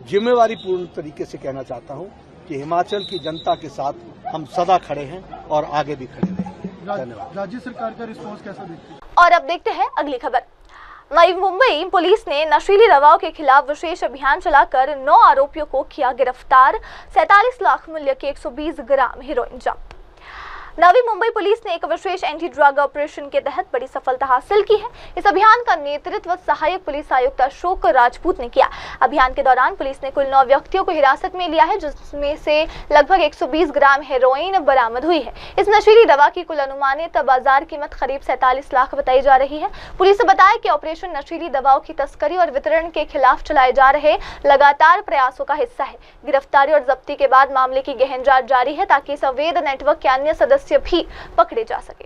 जिम्मेवारी पूर्ण तरीके से कहना चाहता हूं कि हिमाचल की जनता के साथ हम सदा खड़े हैं और आगे भी खड़े रहेंगे। धन्यवाद। राज्य सरकार का रिस्पॉन्स कैसा देखते हैं? और अब देखते हैं अगली खबर। नई मुंबई पुलिस ने नशीली दवाओं के खिलाफ विशेष अभियान चलाकर 9 आरोपियों को किया गिरफ्तार। 47 लाख मूल्य के 120 ग्राम हेरोइन जब्त। नवी मुंबई पुलिस ने एक विशेष एंटी ड्रग ऑपरेशन के तहत बड़ी सफलता हासिल की है। इस अभियान का नेतृत्व सहायक पुलिस आयुक्त अशोक राजपूत ने किया। अभियान के दौरान पुलिस ने कुल 9 व्यक्तियों को हिरासत में लिया है, जिसमें से लगभग 120 ग्राम हेरोइन बरामद हुई है। इस नशीली दवा की कुल अनुमानित बाजार कीमत करीब 47 लाख बताई जा रही है। पुलिस ने बताया कि ऑपरेशन नशीली दवाओं की तस्करी और वितरण के खिलाफ चलाए जा रहे लगातार प्रयासों का हिस्सा है। गिरफ्तारी और जब्ती के बाद मामले की गहन जांच जारी है ताकि इस अवैध नेटवर्क के अन्य सदस्य भी पकड़े जा सके।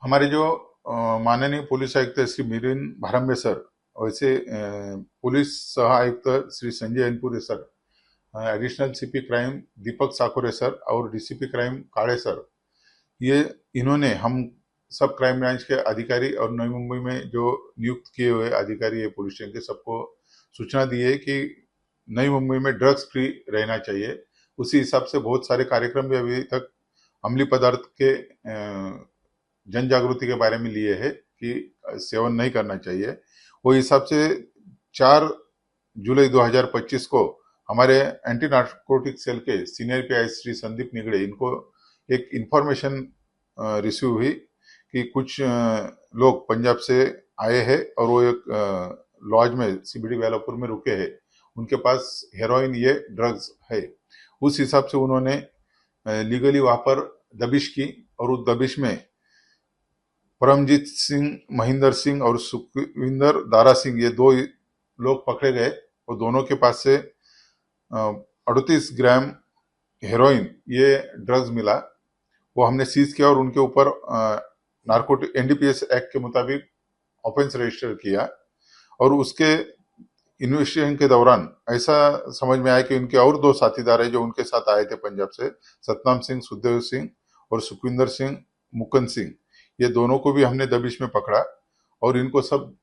हमारे जो माननीय पुलिस आयुक्त श्री मिलिंद भारंबे सर, वैसे पुलिस सह आयुक्त Shri Sanjay Anpure sir, additional CP crime Deepak Sakore sir और डीसीपी क्राइम काळे सर, ये इन्होंने हम सब क्राइम ब्रांच के अधिकारी और नई मुंबई में जो नियुक्त किए हुए अधिकारी है पुलिस स्टेशन के, सबको सूचना दी है कि नई मुंबई में ड्रग्स फ्री रहना चाहिए। उसी हिसाब से बहुत सारे कार्यक्रम भी अभी तक अम्लीय पदार्थ के जन जागृति के बारे में लिए है कि सेवन नहीं करना चाहिए। वो हिसाब से 4 जुलाई 2025 को हमारे एंटी नार्कोटिक सेल के सीनियर पीआई श्री संदीप निगड़े, इनको एक इंफॉर्मेशन रिसीव हुई कि कुछ लोग पंजाब से आए हैं और वो एक लॉज में सीबीडी वेलापुर में रुके हैं, उनके पास हेरोइन ये ड्रग्स है। उस हिसाब से उन्होंने लीगली वहां पर दबिश की और उस दबिश में परमजीत सिंह, महेंद्र सिंह और सुखविंदर दारा सिंह, ये 2 लोग पकड़े गए और दोनों के पास से 38 ग्राम हेरोइन ये ड्रग्स मिला, वो हमने सीज किया और उनके ऊपर नार्कोटिक एनडीपीएस एक्ट के मुताबिक ऑफेंस रजिस्टर किया। और उसके इन्वेस्टिगेशन के दौरान ऐसा समझ में आया कि उनके और 2 साथीदार है जो उनके साथ आए थे पंजाब से, सतनाम सिंह, सुखदेव सिंह और सुखविंदर सिंह, मुकुंद सिंह, ये दोनों को भी हमने दबिश में पकड़ा। और इनको सब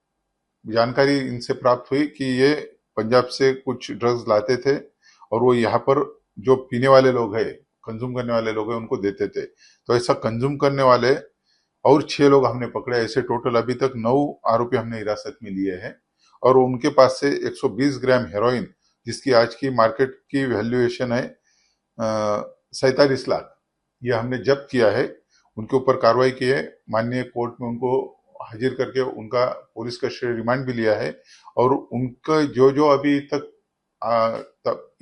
जानकारी इनसे प्राप्त हुई कि ये पंजाब से कुछ ड्रग्स लाते थे और वो यहाँ पर जो पीने वाले लोग हैं, कंज्यूम करने वाले लोग हैं, उनको देते थे। तो ऐसा कंज्यूम करने वाले और 6 लोग हमने पकड़े। ऐसे टोटल अभी तक 9 आरोपी हमने हिरासत में लिए हैं और उनके पास से 120 ग्राम हेरोइन, जिसकी आज की मार्केट की वैल्यूएशन है 47 लाख, ये हमने जब्त किया है। उनके ऊपर कार्रवाई की है, माननीय कोर्ट में उनको हाजिर करके उनका पुलिस कस्टडी रिमांड भी लिया है। और उनका जो अभी तक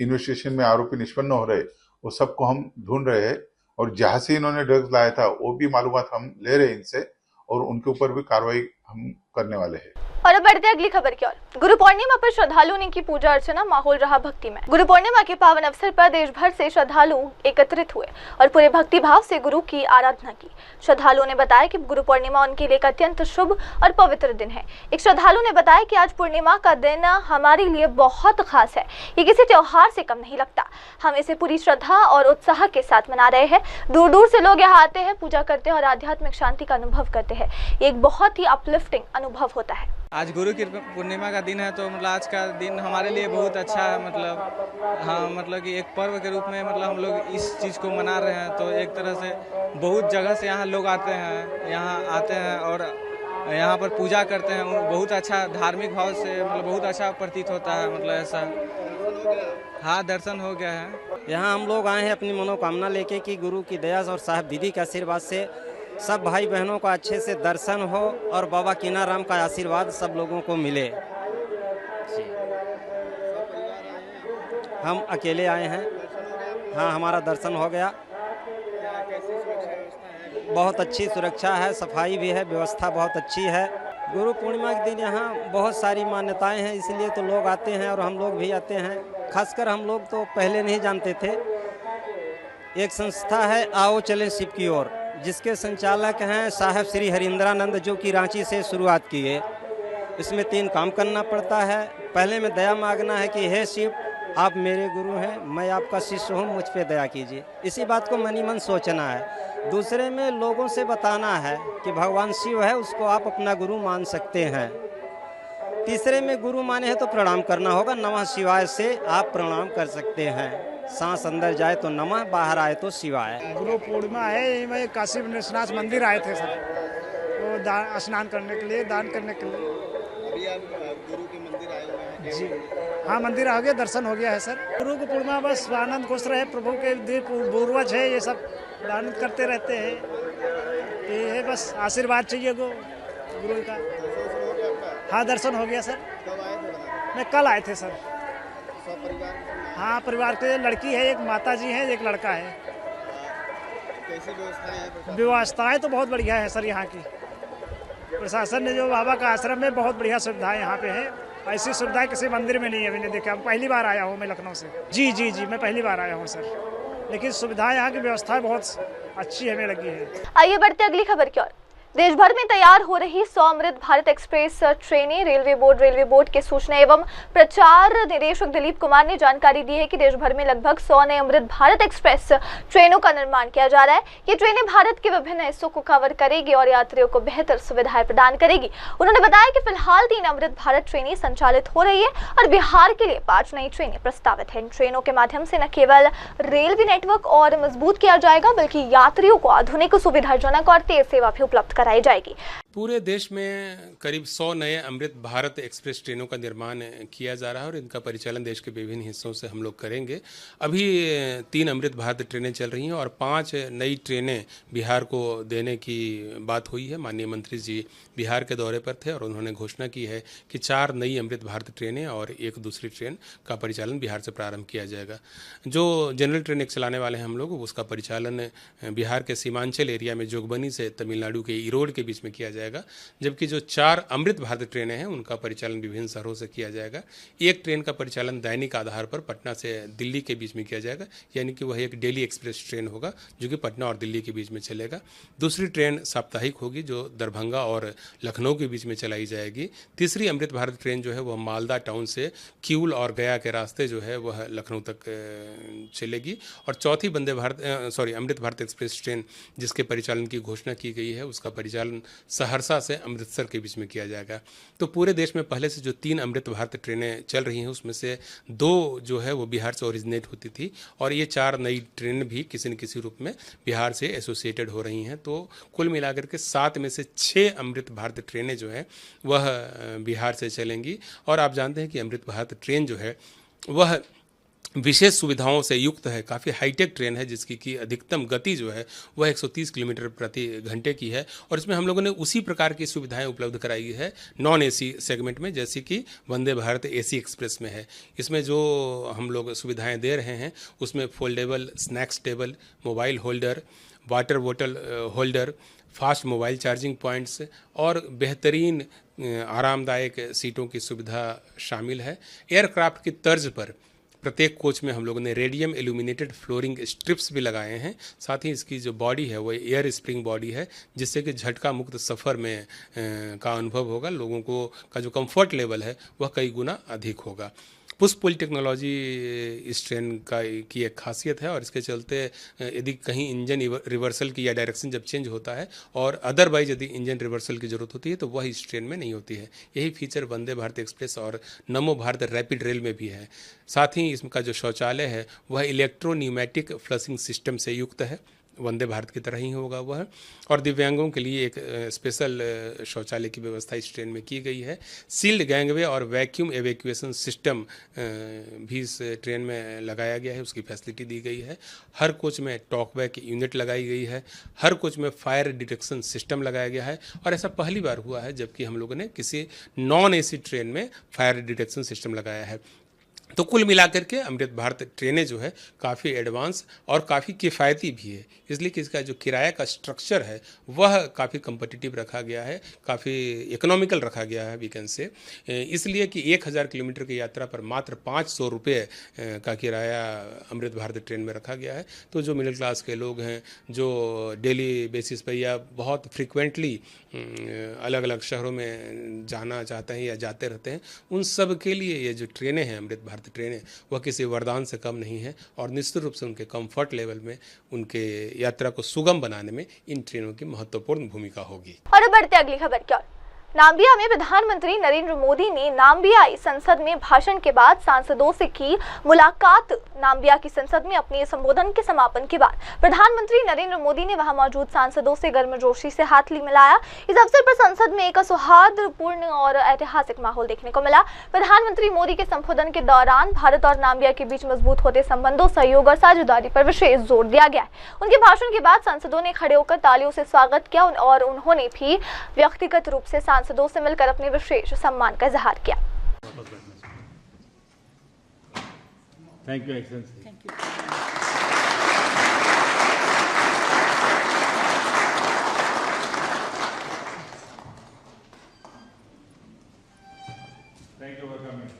इन्वेस्टिगेशन में आरोपी निष्पन्न हो रहे, वो सबको हम ढूंढ रहे हैं। और जहां से इन्होंने ड्रग्स लाया था वो भी मालूमात हम ले रहे हैं इनसे, और उनके ऊपर भी कार्रवाई हम करने वाले हैं। और अब बढ़ते अगली खबर की ओर। गुरु पूर्णिमा पर श्रद्धालुओं ने की पूजा अर्चना, माहौल रहा भक्ति में। गुरु पूर्णिमा के पावन अवसर पर देश भर से श्रद्धालु एकत्रित हुए और पूरे भक्ति भाव से गुरु की आराधना की। श्रद्धालुओं ने बताया कि गुरु पूर्णिमा उनके लिए एक अत्यंत शुभ और पवित्र दिन है। एक श्रद्धालु ने बताया कि आज पूर्णिमा का दिन हमारे लिए बहुत खास है, ये किसी त्योहार से कम नहीं लगता। हम इसे पूरी श्रद्धा और उत्साह के साथ मना रहे हैं। दूर दूर से लोग यहाँ आते हैं, पूजा करते हैं और आध्यात्मिक शांति का अनुभव करते हैं। ये एक बहुत ही अपलिफ्टिंग अनुभव होता है। आज गुरु की पूर्णिमा का दिन है, तो मतलब आज का दिन हमारे लिए बहुत अच्छा है। मतलब हाँ, मतलब कि एक पर्व के रूप में मतलब हम लोग इस चीज़ को मना रहे हैं। तो एक तरह से बहुत जगह से यहाँ लोग आते हैं और यहाँ पर पूजा करते हैं। बहुत अच्छा धार्मिक भाव से मतलब बहुत अच्छा प्रतीत होता है। मतलब ऐसा हाँ, दर्शन हो गया है। यहाँ हम लोग आए हैं अपनी मनोकामना लेके कि गुरु की दया और साहब दीदी के आशीर्वाद से सब भाई बहनों का अच्छे से दर्शन हो और बाबा कीनाराम का आशीर्वाद सब लोगों को मिले। हम अकेले आए हैं। हाँ, हमारा दर्शन हो गया। बहुत अच्छी सुरक्षा है, सफाई भी है, व्यवस्था बहुत अच्छी है। गुरु पूर्णिमा के दिन यहाँ बहुत सारी मान्यताएं हैं, इसलिए तो लोग आते हैं और हम लोग भी आते हैं। खासकर हम लोग तो पहले नहीं जानते थे। एक संस्था है आओ चलें शिव की ओर, जिसके संचालक हैं साहब श्री हरिंद्रानंद, जो कि रांची से शुरुआत की है। इसमें 3 काम करना पड़ता है। पहले में दया मांगना है कि हे शिव, आप मेरे गुरु हैं, मैं आपका शिष्य हूँ, मुझ पे दया कीजिए। इसी बात को मनी मन सोचना है। दूसरे में लोगों से बताना है कि भगवान शिव है, उसको आप अपना गुरु मान सकते हैं। तीसरे में गुरु माने हैं तो प्रणाम करना होगा, नमः शिवाय से आप प्रणाम कर सकते हैं। सांस अंदर जाए तो नमः, बाहर आए तो शिवाय। गुरु पूर्णिमा है, मैं काशी विश्वनाथ मंदिर आए थे सर, वो स्नान करने के लिए, दान करने के लिए। अभी आप गुरु के मंदिर आए हुए हैं जी? हाँ, मंदिर आ गया, दर्शन हो गया है सर। गुरु की पूर्णिमा बस आनंद खुश रहे, प्रभु के पूर्वज है, ये सब दान करते रहते हैं। ये है बस आशीर्वाद चाहिए गुरु का। हाँ, दर्शन हो गया सर। मैं कल आए थे सर। हाँ, परिवार के लड़की है, एक माता जी है, एक लड़का है। कैसी व्यवस्थाएं हैं? व्यवस्थाएं तो बहुत बढ़िया है सर। यहाँ की प्रशासन ने जो बाबा का आश्रम में बहुत बढ़िया सुविधाएं यहाँ पे है। ऐसी सुविधाएं किसी मंदिर में नहीं है, मैंने देखा। पहली बार आया हूँ मैं लखनऊ से। जी, मैं पहली बार आया हूँ सर। लेकिन सुविधाएं यहाँ की व्यवस्थाएं बहुत अच्छी हमें लगी है। आइए बढ़ते अगली खबर की ओर। देश भर में तैयार हो रही 100 अमृत भारत एक्सप्रेस ट्रेनें। रेलवे बोर्ड के सूचना एवं प्रचार निदेशक दिलीप कुमार ने जानकारी दी है कि देश भर में लगभग 100 नए अमृत भारत एक्सप्रेस ट्रेनों का निर्माण किया जा रहा है। ये ट्रेनें भारत के विभिन्न हिस्सों को कवर करेगी और यात्रियों को बेहतर सुविधाएं प्रदान करेगी। उन्होंने बताया कि फिलहाल 3 अमृत भारत ट्रेनें संचालित हो रही है और बिहार के लिए 5 नई ट्रेनें प्रस्तावित है। इन ट्रेनों के माध्यम से न केवल रेलवे नेटवर्क और मजबूत किया जाएगा, बल्कि यात्रियों को आधुनिक, सुविधाजनक और तेज सेवा भी उपलब्ध कराई जाएगी। पूरे देश में करीब 100 नए अमृत भारत एक्सप्रेस ट्रेनों का निर्माण किया जा रहा है और इनका परिचालन देश के विभिन्न हिस्सों से हम लोग करेंगे। अभी 3 अमृत भारत ट्रेनें चल रही हैं और 5 नई ट्रेनें बिहार को देने की बात हुई है। माननीय मंत्री जी बिहार के दौरे पर थे और उन्होंने घोषणा की है कि 4 नई अमृत भारत ट्रेनें और एक दूसरी ट्रेन का परिचालन बिहार से प्रारंभ किया जाएगा। जो जनरल ट्रेन एक चलाने वाले हैं हम लोग, उसका परिचालन बिहार के सीमांचल एरिया में जोगबनी से तमिलनाडु के ईरोड के बीच में किया जाएगा, जबकि जो 4 अमृत भारत ट्रेनें हैं उनका परिचालन विभिन्न शहरों से किया जाएगा। एक ट्रेन का परिचालन दैनिक आधार पर पटना से दिल्ली के बीच में किया जाएगा, यानी कि वह एक डेली एक्सप्रेस ट्रेन होगा जो कि पटना और दिल्ली के बीच में चलेगा। दूसरी ट्रेन साप्ताहिक होगी जो दरभंगा और लखनऊ के बीच में चलाई जाएगी। तीसरी अमृत भारत ट्रेन जो है वह मालदा टाउन से किऊल और गया के रास्ते जो है वह लखनऊ तक चलेगी। और चौथी अमृत भारत एक्सप्रेस ट्रेन जिसके परिचालन की घोषणा की गई है उसका परिचालन सहरसा से अमृतसर के बीच में किया जाएगा। तो पूरे देश में पहले से जो 3 अमृत भारत ट्रेनें चल रही हैं उसमें से 2 जो है वो बिहार से ओरिजिनेट होती थी और ये 4 नई ट्रेन भी किसी न किसी रूप में बिहार से एसोसिएटेड हो रही हैं। तो कुल मिलाकर के 7 में से 6 अमृत भारत ट्रेनें जो हैं वह बिहार से चलेंगी। और आप जानते हैं कि अमृत भारत ट्रेन जो है वह विशेष सुविधाओं से युक्त है, काफ़ी हाईटेक ट्रेन है जिसकी की अधिकतम गति जो है वह 130 किलोमीटर प्रति घंटे की है। और इसमें हम लोगों ने उसी प्रकार की सुविधाएं उपलब्ध कराई है नॉन एसी सेगमेंट में, जैसे कि वंदे भारत एसी एक्सप्रेस में है। इसमें जो हम लोग सुविधाएं दे रहे हैं उसमें foldable snacks table, mobile holder, water बोतल holder, fast mobile charging points और बेहतरीन आरामदायक सीटों की सुविधा शामिल है। एयरक्राफ्ट की तर्ज पर प्रत्येक कोच में हम लोगों ने रेडियम एल्यूमिनेटेड फ्लोरिंग स्ट्रिप्स भी लगाए हैं। साथ ही इसकी जो बॉडी है वो एयर स्प्रिंग बॉडी है जिससे कि झटका मुक्त सफ़र में का अनुभव होगा। लोगों को का जो कंफर्ट लेवल है वह कई गुना अधिक होगा। पुश पुल टेक्नोलॉजी इस ट्रेन की एक खासियत है और इसके चलते यदि कहीं इंजन रिवर्सल की या डायरेक्शन जब चेंज होता है और अदरवाइज यदि इंजन रिवर्सल की ज़रूरत होती है तो वह इस ट्रेन में नहीं होती है। यही फीचर वंदे भारत एक्सप्रेस और नमो भारत रैपिड रेल में भी है। साथ ही इसका जो शौचालय है वह इलेक्ट्रो न्यूमेटिक फ्लशिंग सिस्टम से युक्त है, वंदे भारत की तरह ही होगा वह। और दिव्यांगों के लिए एक स्पेशल शौचालय की व्यवस्था इस ट्रेन में की गई है। सील्ड गैंगवे और वैक्यूम एवेक्यूएशन सिस्टम भी इस ट्रेन में लगाया गया है, उसकी फैसिलिटी दी गई है। हर कोच में टॉकबैक यूनिट लगाई गई है, हर कोच में फायर डिटेक्शन सिस्टम लगाया गया है। और ऐसा पहली बार हुआ है जबकि हम लोगों ने किसी नॉन एसी ट्रेन में फायर डिटेक्शन सिस्टम लगाया है। तो कुल मिलाकर के अमृत भारत ट्रेनें जो है काफ़ी एडवांस और काफ़ी किफ़ायती भी है, इसलिए कि इसका जो किराया का स्ट्रक्चर है वह काफ़ी कम्पिटिटिव रखा गया है, काफ़ी इकोनॉमिकल रखा गया है वी कैन से। इसलिए कि 1000 किलोमीटर की यात्रा पर मात्र 500 रुपये का किराया अमृत भारत ट्रेन में रखा गया है। तो जो मिडिल क्लास के लोग हैं, जो डेली बेसिस पर या बहुत फ्रिक्वेंटली अलग अलग शहरों में जाना चाहते हैं या जाते रहते हैं, उन सब के लिए ये जो ट्रेनें हैं अमृत भारत ट्रेनें वह किसी वरदान से कम नहीं है और निश्चित रूप से उनके कंफर्ट लेवल में, उनके यात्रा को सुगम बनाने में इन ट्रेनों की महत्वपूर्ण भूमिका होगी। और अब बढ़ते अगली खबर की ओर। नाम्बिया में प्रधानमंत्री नरेंद्र मोदी ने नाम्बियाई संसद में भाषण के बाद सांसदों से की मुलाकात। नाम्बिया की संसद में अपने संबोधन के समापन के बाद प्रधानमंत्री नरेंद्र मोदी ने वहां मौजूद सांसदों से गर्मजोशी से हाथ मिलाया। इस अवसर पर संसद में एक सौहार्दपूर्ण और ऐतिहासिक माहौल देखने को मिला। प्रधानमंत्री मोदी के संबोधन के दौरान भारत और नाम्बिया के बीच मजबूत होते संबंधों, सहयोग और साझेदारी पर विशेष जोर दिया गया। उनके भाषण के बाद सांसदों ने खड़े होकर तालियों से स्वागत किया और उन्होंने भी व्यक्तिगत रूप से सांसदों से मिलकर अपने विशेष सम्मान का इजहार किया। Thank you excellency. Thank you. Thank you for coming.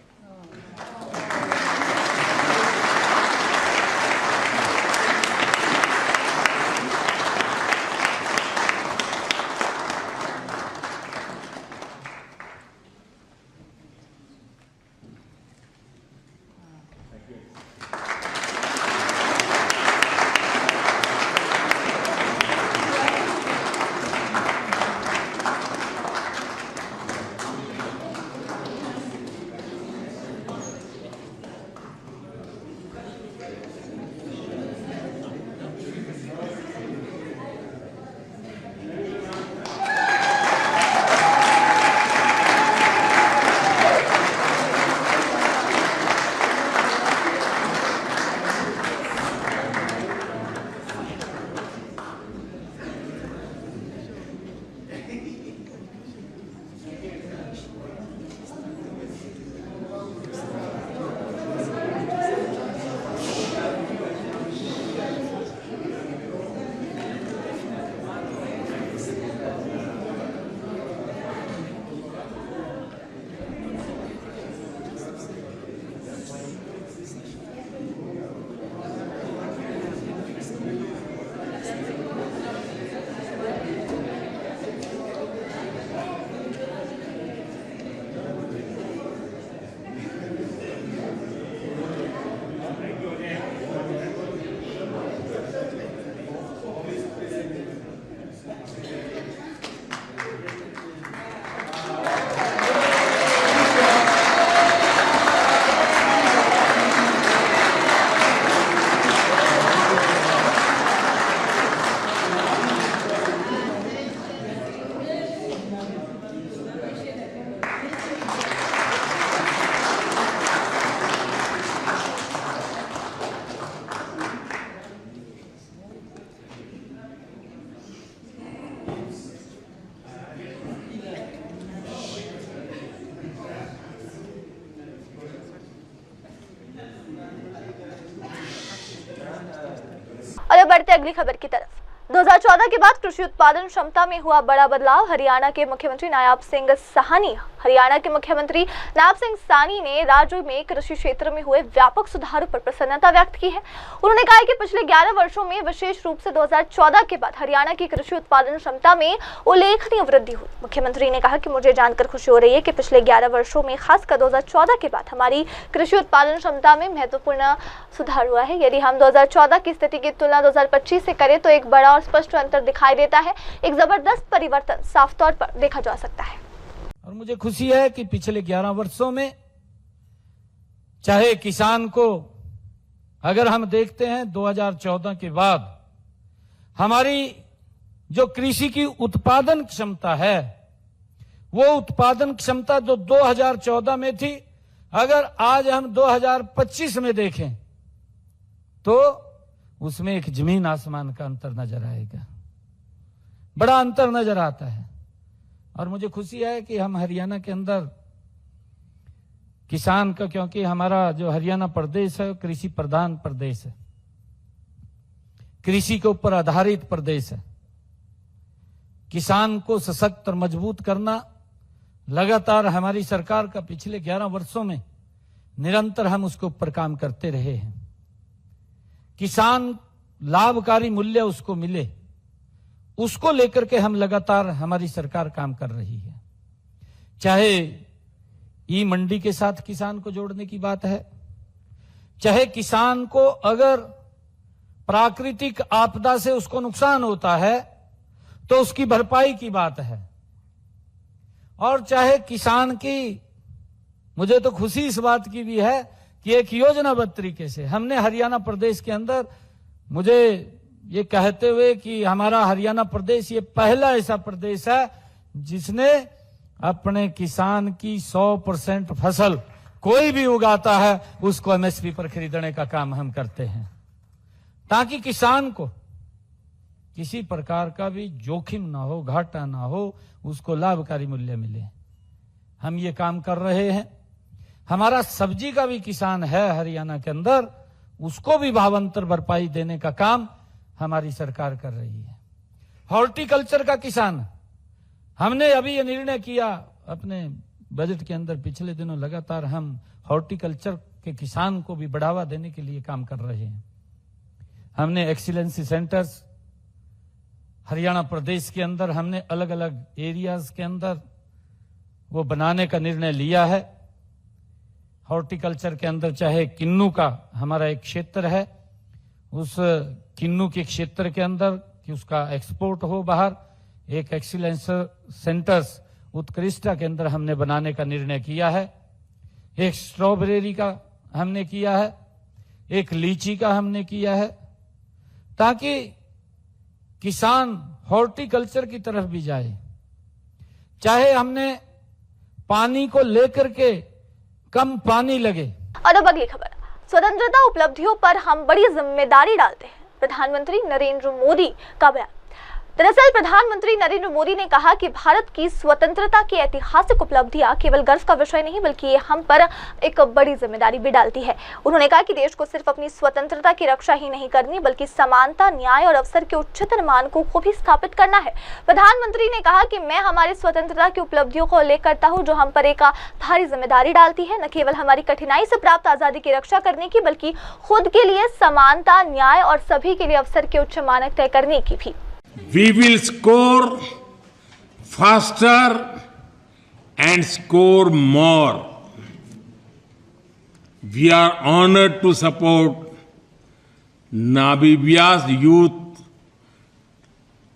और अब बढ़ते अगली खबर की तरफ। 2014 के बाद कृषि उत्पादन क्षमता में हुआ बड़ा बदलाव। हरियाणा के मुख्यमंत्री नायब सिंह सानी ने राज्य में कृषि क्षेत्र में हुए व्यापक सुधारों पर प्रसन्नता व्यक्त की है। उन्होंने कहा कि पिछले 11 वर्षों में विशेष रूप से 2014 के बाद हरियाणा की कृषि उत्पादन क्षमता में उल्लेखनीय वृद्धि हुई। मुख्यमंत्री ने कहा कि मुझे जानकर खुशी हो रही है कि पिछले 11 वर्षों में खासकर 2014 के बाद हमारी कृषि उत्पादन क्षमता में महत्वपूर्ण सुधार हुआ है। यदि हम 2014 की स्थिति की तुलना 2025 से करें तो एक बड़ा और स्पष्ट अंतर दिखाई देता है। एक जबरदस्त परिवर्तन साफ तौर पर देखा जा सकता है। और मुझे खुशी है कि पिछले 11 वर्षों में चाहे किसान को अगर हम देखते हैं 2014 के बाद हमारी जो कृषि की उत्पादन क्षमता है वो उत्पादन क्षमता जो 2014 में थी अगर आज हम 2025 में देखें तो उसमें एक जमीन आसमान का अंतर नजर आएगा, बड़ा अंतर नजर आता है। और मुझे खुशी है कि हम हरियाणा के अंदर किसान का, क्योंकि हमारा जो हरियाणा प्रदेश है कृषि प्रधान प्रदेश है, कृषि के ऊपर आधारित प्रदेश है। किसान को सशक्त और मजबूत करना लगातार हमारी सरकार का पिछले 11 वर्षों में निरंतर हम उसके ऊपर काम करते रहे हैं। किसान लाभकारी मूल्य उसको मिले, उसको लेकर के हम लगातार हमारी सरकार काम कर रही है। चाहे ई मंडी के साथ किसान को जोड़ने की बात है, चाहे किसान को अगर प्राकृतिक आपदा से उसको नुकसान होता है तो उसकी भरपाई की बात है, और चाहे किसान की, मुझे तो खुशी इस बात की भी है कि एक योजनाबद्ध तरीके से हमने हरियाणा प्रदेश के अंदर, मुझे ये कहते हुए कि हमारा हरियाणा प्रदेश ये पहला ऐसा प्रदेश है जिसने अपने किसान की 100% फसल कोई भी उगाता है उसको एमएसपी पर खरीदने का काम हम करते हैं, ताकि किसान को किसी प्रकार का भी जोखिम ना हो, घाटा ना हो, उसको लाभकारी मूल्य मिले। हम ये काम कर रहे हैं। हमारा सब्जी का भी किसान है हरियाणा के अंदर, उसको भी भावांतर भरपाई देने का काम हमारी सरकार कर रही है। हॉर्टिकल्चर का किसान, हमने अभी ये निर्णय किया अपने बजट के अंदर, पिछले दिनों लगातार हम हॉर्टिकल्चर के किसान को भी बढ़ावा देने के लिए काम कर रहे हैं। हमने एक्सीलेंसी सेंटर्स हरियाणा प्रदेश के अंदर, हमने अलग अलग एरियाज के अंदर वो बनाने का निर्णय लिया है। हॉर्टिकल्चर के अंदर चाहे किन्नू का हमारा एक क्षेत्र है, उस किन्नू के क्षेत्र के अंदर कि उसका एक्सपोर्ट हो बाहर, एक एक्सीलेंस सेंटर्स उत्कृष्टता के अंदर हमने बनाने का निर्णय किया है। एक स्ट्रॉबेरी का हमने किया है, एक लीची का हमने किया है, ताकि किसान हॉर्टिकल्चर की तरफ भी जाए। चाहे हमने पानी को लेकर के कम पानी लगे। और अब अगली खबर, स्वतंत्रता उपलब्धियों पर हम बड़ी जिम्मेदारी डालते हैं, प्रधानमंत्री नरेंद्र मोदी का बयान। दरअसल प्रधानमंत्री नरेंद्र मोदी ने कहा कि भारत की स्वतंत्रता की ऐतिहासिक उपलब्धियां केवल गर्व का विषय नहीं बल्कि ये हम पर एक बड़ी जिम्मेदारी भी डालती है। उन्होंने कहा कि देश को सिर्फ अपनी स्वतंत्रता की रक्षा ही नहीं करनी बल्कि समानता, न्याय और अवसर के उच्चतर मानकों को भी स्थापित करना है। प्रधानमंत्री ने कहा कि मैं हमारी स्वतंत्रता की उपलब्धियों को उल्लेख करता हूँ जो हम पर एक भारी जिम्मेदारी डालती है, न केवल हमारी कठिनाई से प्राप्त आजादी की रक्षा करने की बल्कि खुद के लिए समानता, न्याय और सभी के लिए अवसर के उच्च मानक तय करने की भी। We will score faster and score more. We are honored to support Namibia's youth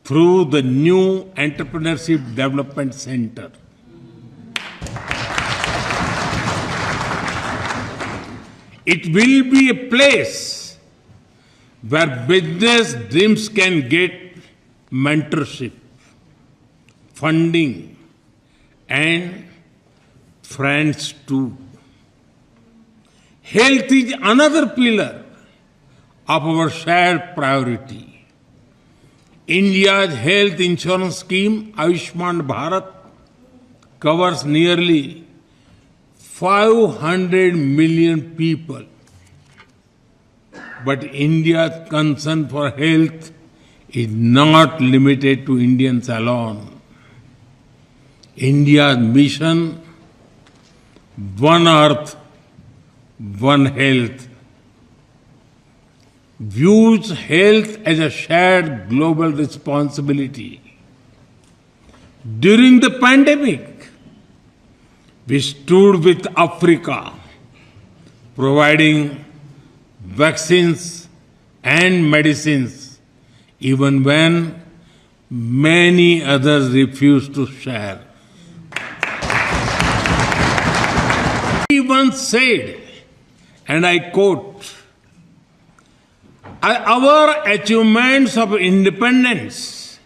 through the new Entrepreneurship Development Center. It will be a place where business dreams can get mentorship, funding, and friends too. Health is another pillar of our shared priority. India's health insurance scheme, Ayushman Bharat, covers nearly 500 million people. But India's concern for health is not limited to Indians alone. India's mission, One Earth, One Health, views health as a shared global responsibility. During the pandemic, we stood with Africa, providing vaccines and medicines, even when many others refused to share. He once said, and I quote, "Our achievements of independence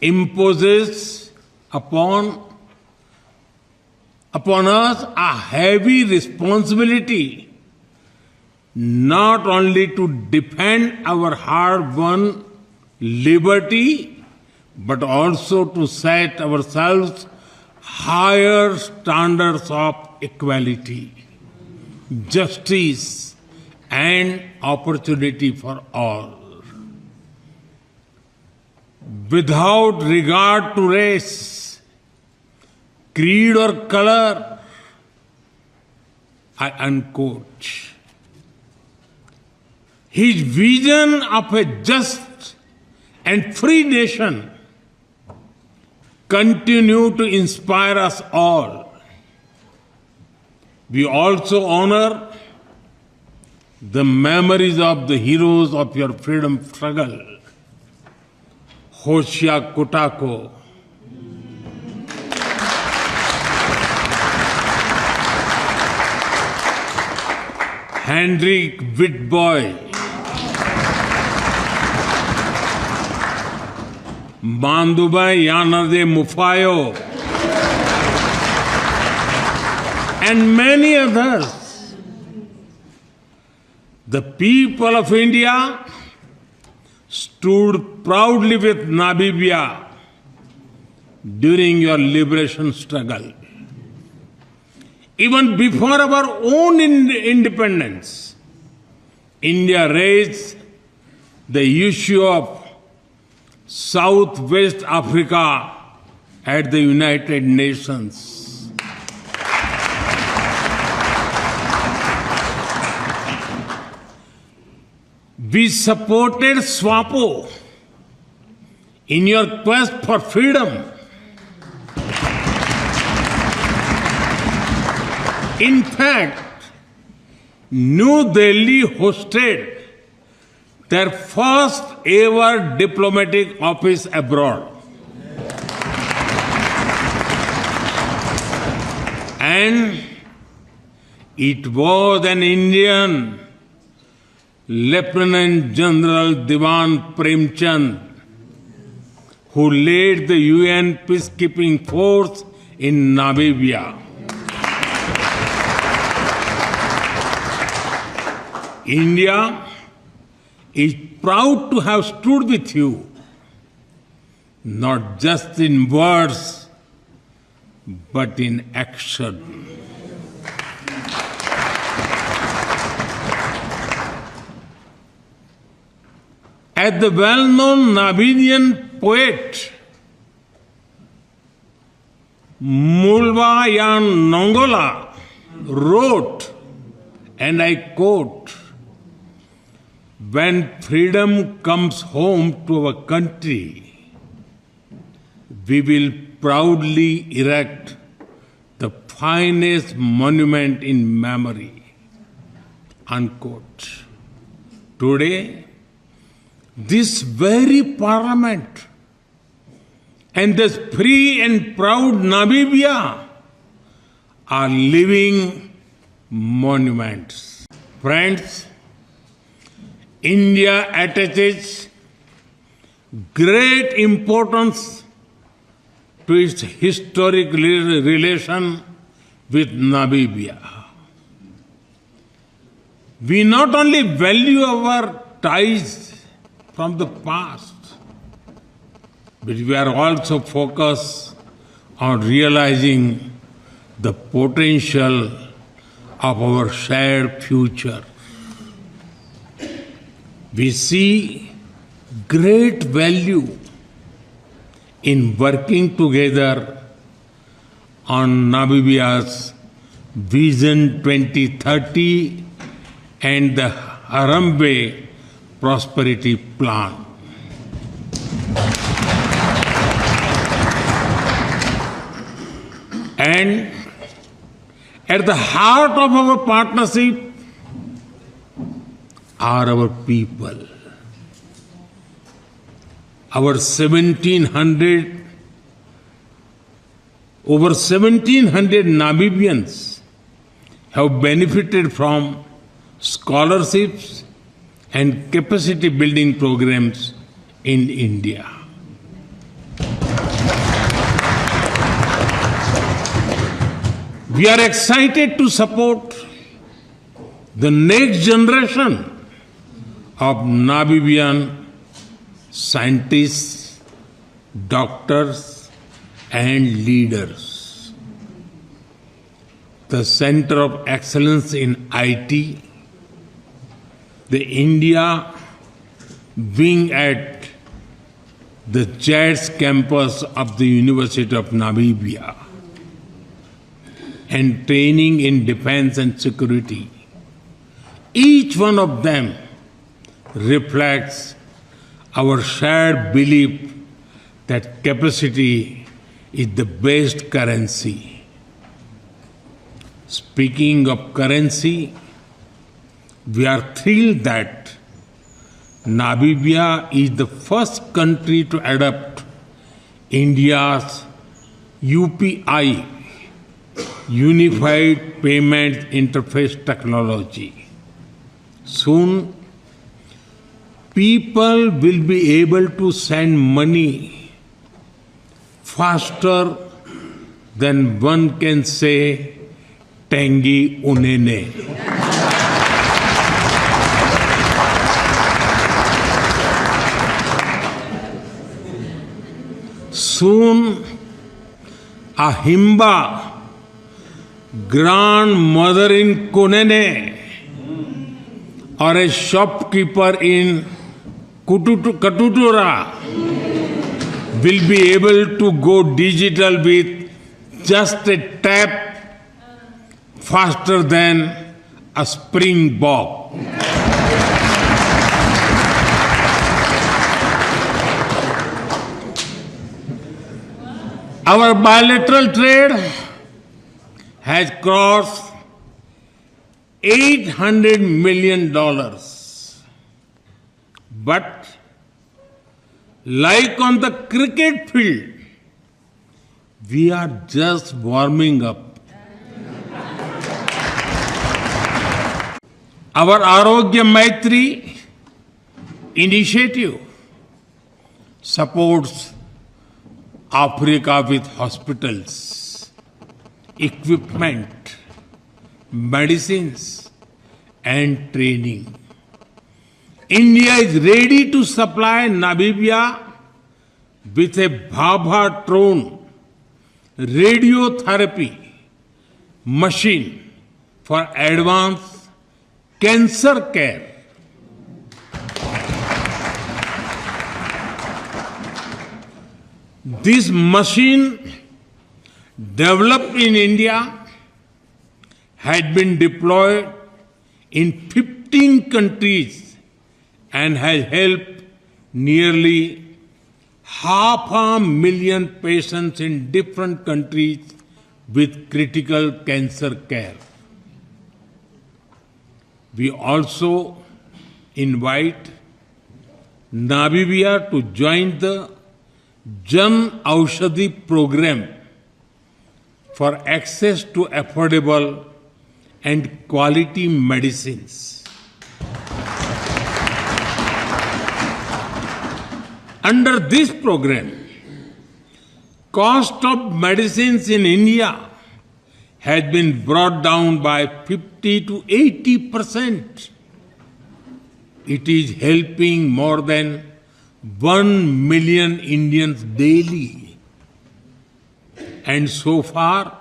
imposes upon us a heavy responsibility, not only to defend our hard-won liberty, but also to set ourselves higher standards of equality, justice, and opportunity for all. Without regard to race, creed, or color," I unquote. His vision of a just and free nation continue to inspire us all. We also honor the memories of the heroes of your freedom struggle, Hoshea Kutako, Hendrik Witbooi, Mandubai Yanade Mufayo, and many others. The people of India stood proudly with Namibia during your liberation struggle. Even before our own independence, India raised the issue of Southwest Africa at the United Nations. We supported SWAPO in your quest for freedom. In fact, New Delhi hosted their first ever diplomatic office abroad. And it was an Indian, Lieutenant General Diwan Premchand, who led the UN peacekeeping force in Namibia. India is proud to have stood with you, not just in words, but in action. As the well-known Namibian poet Mulvayan Nongola wrote, and I quote, "When freedom comes home to our country, we will proudly erect the finest monument in memory." Unquote. Today, this very parliament and this free and proud Namibia are living monuments. Friends, India attaches great importance to its historic relation with Namibia. We not only value our ties from the past, but we are also focused on realizing the potential of our shared future. We see great value in working together on Namibia's Vision 2030 and the Harambee Prosperity Plan. And at the heart of our partnership are our people. Over 1,700 Namibians have benefited from scholarships and capacity building programs in India. We are excited to support the next generation of Namibian scientists, doctors, and leaders. The Center of Excellence in IT, the India wing at the JADS campus of the University of Namibia, and training in defense and security. Each one of them reflects our shared belief that capacity is the best currency. Speaking of currency, we are thrilled that Namibia is the first country to adopt India's UPI, Unified Payment Interface technology. Soon, people will be able to send money faster than one can say Tangi Unene. Soon, a Himba, grandmother in Kunene, or a shopkeeper in Katutura will be able to go digital with just a tap faster than a springbok. Our bilateral trade has crossed $800 million. But like on the cricket field, we are just warming up. Our Arogya Maitri initiative supports Africa with hospitals, equipment, medicines, and training. India is ready to supply Namibia with a Bhabha-Tron radiotherapy machine for advanced cancer care. This machine, developed in India, had been deployed in 15 countries and has helped nearly 500,000 patients in different countries with critical cancer care. We also invite Namibia to join the Jan Aushadhi program for access to affordable and quality medicines. Under this program, cost of medicines in India has been brought down by 50 to 80%. It is helping more than 1 million Indians daily. And so far,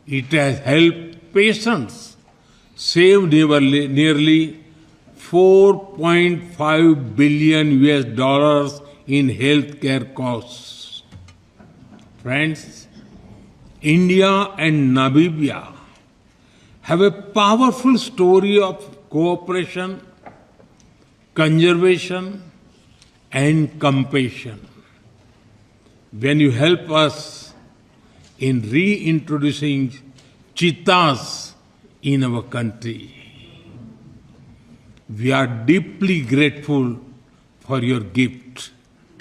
it has helped patients save nearly $4.5 billion in healthcare costs. Friends, India and Namibia have a powerful story of cooperation, conservation, and compassion. When you help us in reintroducing cheetahs in our country, we are deeply grateful for your gift.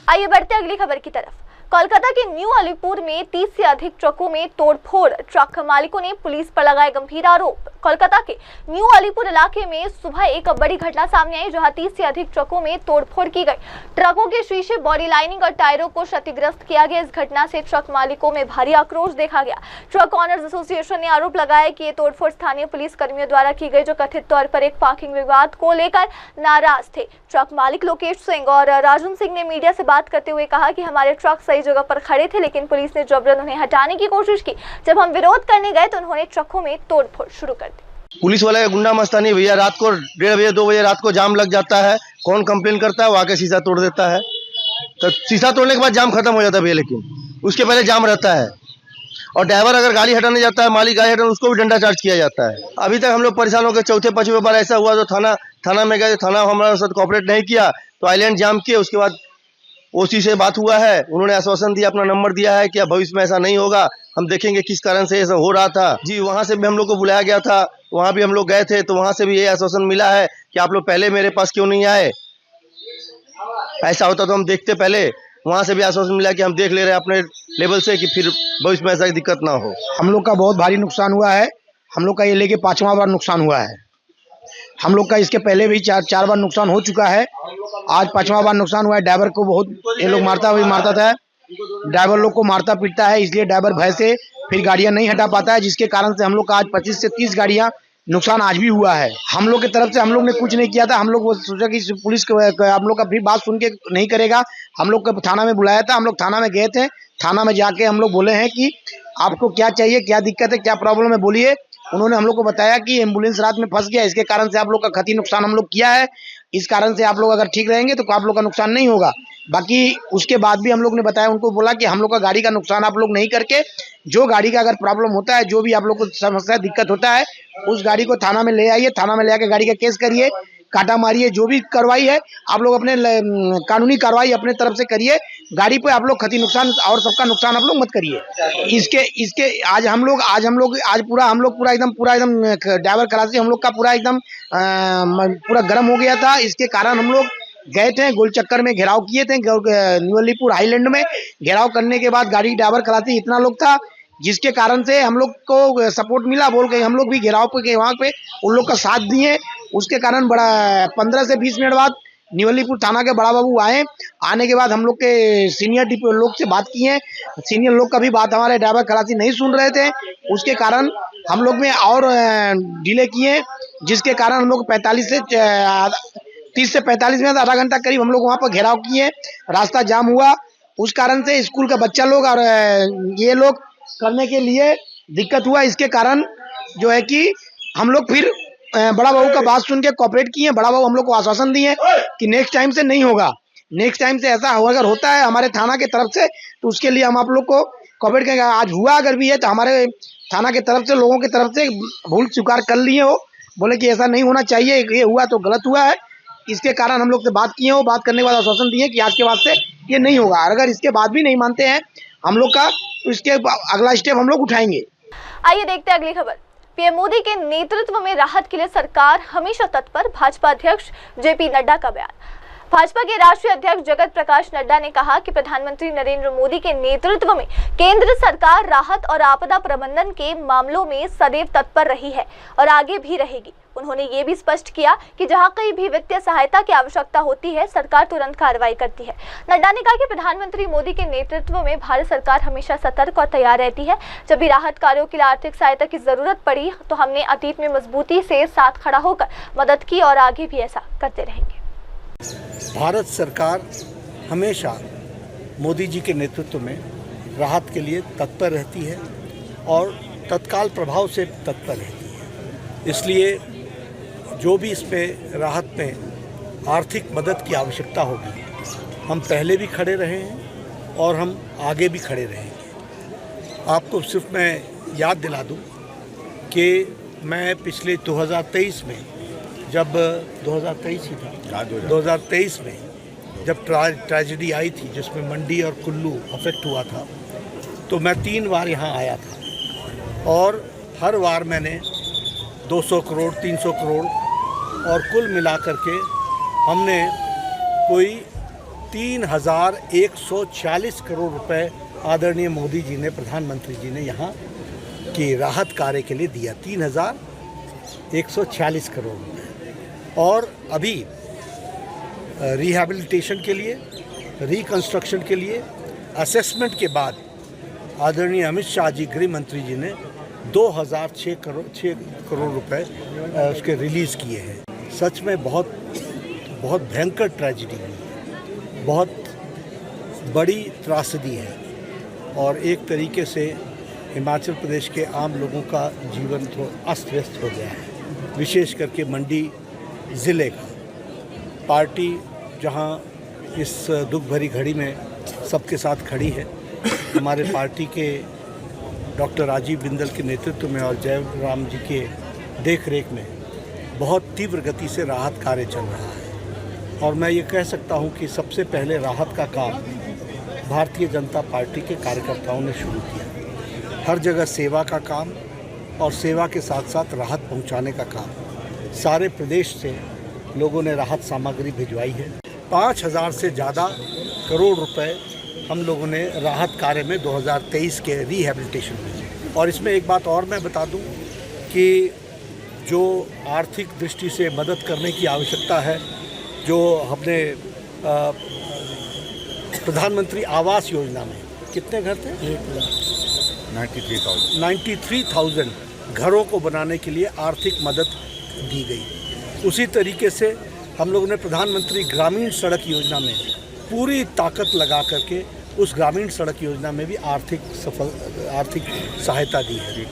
आइए बढ़ते अगली खबर की तरफ। कोलकाता के new Alipur में 30 से अधिक ट्रकों में तोड़फोड़, ट्रक मालिकों ने पुलिस पर लगाए गंभीर आरोप। कोलकाता के न्यू अलीपुर इलाके में सुबह एक बड़ी घटना सामने आई, जहां 30 से अधिक ट्रकों में तोड़फोड़ की गई। ट्रकों के शीशे, बॉडी लाइनिंग और टायरों को क्षतिग्रस्त किया गया। इस घटना से ट्रक मालिकों में भारी आक्रोश देखा गया। ट्रक ऑनर्स एसोसिएशन ने आरोप लगाया कि ये तोड़फोड़ स्थानीय पुलिस कर्मियों द्वारा की गई, जो कथित तौर पर एक पार्किंग विवाद को लेकर नाराज थे। ट्रक मालिक लोकेश सिंह और राजन सिंह ने मीडिया से बात करते हुए कहा कि हमारे ट्रक सही जगह पर खड़े थे, लेकिन पुलिस ने जबरन उन्हें हटाने की कोशिश की। जब हम विरोध करने गए तो उन्होंने ट्रकों में तोड़फोड़ शुरू कर दी। पुलिस वाले का गुंडा मस्तानी भैया, रात को 1:30 बजे 2 बजे रात को जाम लग जाता है, कौन कंप्लेन करता है, वो आके शीशा तोड़ देता है। तो शीशा तोड़ने के बाद जाम खत्म हो जाता है भैया, लेकिन उसके पहले जाम रहता है। और ड्राइवर अगर गाड़ी हटाने जाता है, मालिक गाड़ी हटाने, उसको भी डंडा चार्ज किया जाता है। अभी तक हम लोग परेशान हो गए। चौथे पांचवें बार ऐसा हुआ तो थाना में गए, थाना हमारे साथ कोऑपरेट नहीं किया तो आइलैंड जाम किए। उसके बाद ओसी से बात हुआ है, उन्होंने आश्वासन दिया, अपना नंबर दिया है कि भविष्य में ऐसा नहीं होगा, हम देखेंगे किस कारण से ऐसा हो रहा था। जी, वहां से भी हम लोग को बुलाया गया था, वहां भी हम लोग गए थे, तो वहां से भी ये आश्वासन मिला है कि आप लोग पहले मेरे पास क्यों नहीं आए, ऐसा होता तो हम देखते पहले। वहां से भी आश्वासन मिला कि हम देख ले रहे हैं अपने लेवल से कि फिर भविष्य में ऐसा दिक्कत ना हो। हम लोग का बहुत भारी नुकसान हुआ है। हम लोग का ये लेके 5वां बार नुकसान हुआ है। हम लोग का इसके पहले भी 4 बार नुकसान हो चुका है, आज 5वां बार नुकसान हुआ है। ड्राइवर को बहुत ये लोग मारता था, ड्राइवर लोग को मारता पीटता है, इसलिए ड्राइवर भय से फिर गाड़ियां नहीं हटा पाता है, जिसके कारण से हम लोग का आज 25 से 30 गाड़ियां नुकसान आज भी हुआ है। हम लोग की तरफ से हम लोग ने कुछ नहीं किया था। हम लोग वो सोचा कि पुलिस हम लोग का फिर बात सुन के नहीं करेगा। हम लोग को थाना में बुलाया था, हम लोग थाना में गए थे। थाना में जाके हम लोग बोले हैं कि आपको क्या चाहिए, क्या दिक्कत है, क्या प्रॉब्लम है, बोलिए। उन्होंने हम लोग को बताया कि एम्बुलेंस रात में फंस गया, इसके कारण से आप लोग का क्षति नुकसान हम लोग किया है, इस कारण से आप लोग अगर ठीक रहेंगे तो आप लोग का नुकसान नहीं होगा। बाकी उसके बाद भी हम लोग ने बताया, उनको बोला कि हम लोग का गाड़ी का नुकसान आप लोग नहीं करके, जो गाड़ी का अगर प्रॉब्लम होता है, जो भी आप लोग को समस्या दिक्कत होता है, उस गाड़ी को थाना में ले आइए, थाना में ले आके गाड़ी का केस करिए, काटा मारिए, जो भी कार्रवाई है आप लोग अपने कानूनी कार्रवाई अपने तरफ से करिए। गाड़ी पे आप लोग क्षति नुकसान और सबका नुकसान आप लोग मत करिए। इसके आज हम लोग पूरा एकदम ड्राइवर क्लास हम लोग का पूरा गर्म हो गया था। इसके कारण हम लोग गए थे, गोल चक्कर में घेराव किए थे, न्यू अलीपुर हाईलैंड में घेराव करने के बाद गाड़ी ड्राइवर खलासी इतना लोग था, जिसके कारण से हम लोग को सपोर्ट मिला, बोल के हम लोग भी घेराव पे गए, वहाँ पे उन लोग का साथ दिए। उसके कारण बड़ा 15 से 20 मिनट बाद न्यू अलीपुर थाना के बड़ा बाबू आए। आने के बाद हम लोग के सीनियर लोग से बात किए, सीनियर लोग का भी बात हमारे ड्राइवर खलासी नहीं सुन रहे थे। उसके कारण हम लोग में और डिले किए, जिसके कारण हम लोग 30 से 45 मिनट, आधा घंटा करीब हम लोग वहाँ पर घेराव किए, रास्ता जाम हुआ। उस कारण से स्कूल का बच्चा लोग और ये लोग करने के लिए दिक्कत हुआ। इसके कारण जो है कि हम लोग फिर बड़ा बाबू का बात सुन के कोऑपरेट किए। बड़ा बाबू हम लोग को आश्वासन दिए कि नेक्स्ट टाइम से नहीं होगा, नेक्स्ट टाइम से ऐसा अगर होता है हमारे थाना के तरफ से तो उसके लिए हम आप लोग को कोऑपरेट करेंगे। आज हुआ अगर भी है तो हमारे थाना के तरफ से, लोगों की तरफ से भूल स्वीकार कर लिए हो, बोले कि ऐसा नहीं होना चाहिए, ये हुआ तो गलत हुआ है। इसके कारण हम लोग से बात किए हो, बात करने के बाद आश्वासन दिए कि आज के बाद से ये नहीं होगा। अगर इसके बाद भी नहीं मानते हैं हम लोग का तो इसके अगला स्टेप हम लोग उठाएंगे। आइए देखते हैं अगली खबर। पीएम मोदी के नेतृत्व में राहत के लिए सरकार हमेशा तत्पर, भाजपा अध्यक्ष जेपी नड्डा का बयान। भाजपा के राष्ट्रीय अध्यक्ष जगत प्रकाश नड्डा ने कहा कि प्रधानमंत्री नरेंद्र मोदी के नेतृत्व में केंद्र सरकार राहत और आपदा प्रबंधन के मामलों में सदैव तत्पर रही है और आगे भी रहेगी। उन्होंने ये भी स्पष्ट किया कि जहां कहीं भी वित्तीय सहायता की आवश्यकता होती है, सरकार तुरंत कार्रवाई करती है। नड्डा ने कहा कि प्रधानमंत्री मोदी के नेतृत्व में भारत सरकार हमेशा सतर्क और तैयार रहती है। जब भी राहत कार्यों के लिए आर्थिक सहायता की जरूरत पड़ी तो हमने अतीत में मजबूती से साथ खड़ा होकर मदद की और आगे भी ऐसा करते रहेंगे। भारत सरकार हमेशा मोदी जी के नेतृत्व में राहत के लिए तत्पर रहती है और तत्काल प्रभाव से तत्पर रहती है। इसलिए जो भी इसमें राहत में आर्थिक मदद की आवश्यकता होगी, हम पहले भी खड़े रहे हैं और हम आगे भी खड़े रहेंगे। आपको सिर्फ मैं याद दिला दूं कि मैं पिछले 2023 में जब 2023 ही था 2023 में जब ट्रेजेडी आई थी जिसमें मंडी और कुल्लू अफेक्ट हुआ था, तो मैं 3 बार यहाँ आया था और हर बार मैंने 200 करोड़ 300 करोड़ और कुल मिलाकर के हमने कोई 3140 करोड़ रुपए आदरणीय मोदी जी ने, प्रधानमंत्री जी ने यहाँ की राहत कार्य के लिए दिया, 3140 करोड़ रुपए। और अभी रिहैबिलिटेशन के लिए, रिकंस्ट्रक्शन के लिए, असेसमेंट के बाद आदरणीय अमित शाह जी गृह मंत्री जी ने 2006 करोड़ रुपए उसके रिलीज़ किए हैं। सच में बहुत भयंकर ट्रेजेडी हुई, बहुत बड़ी त्रासदी है और एक तरीके से हिमाचल प्रदेश के आम लोगों का जीवन तो अस्त व्यस्त हो गया है, विशेष करके मंडी ज़िले का। पार्टी जहां इस दुख भरी घड़ी में सबके साथ खड़ी है, हमारे पार्टी के डॉक्टर राजीव बिंदल के नेतृत्व में और जयराम जी के देख रेख में बहुत तीव्र गति से राहत कार्य चल रहा है। और मैं ये कह सकता हूँ कि सबसे पहले राहत का काम भारतीय जनता पार्टी के कार्यकर्ताओं ने शुरू किया। हर जगह सेवा का काम और सेवा के साथ साथ राहत पहुँचाने का काम, सारे प्रदेश से लोगों ने राहत सामग्री भिजवाई है। 5000 से ज़्यादा करोड़ रुपए हम लोगों ने राहत कार्य में 2023 के रिहैबिलिटेशन में। और इसमें एक बात और मैं बता दूं कि जो आर्थिक दृष्टि से मदद करने की आवश्यकता है, जो हमने प्रधानमंत्री आवास योजना में कितने घर थे? 93,000 घरों को बनाने के लिए आर्थिक मदद दी गई। उसी तरीके से हम लोगों ने प्रधानमंत्री ग्रामीण सड़क योजना में पूरी ताकत लगा करके उस ग्रामीण सड़क योजना में भी आर्थिक सहायता दी है।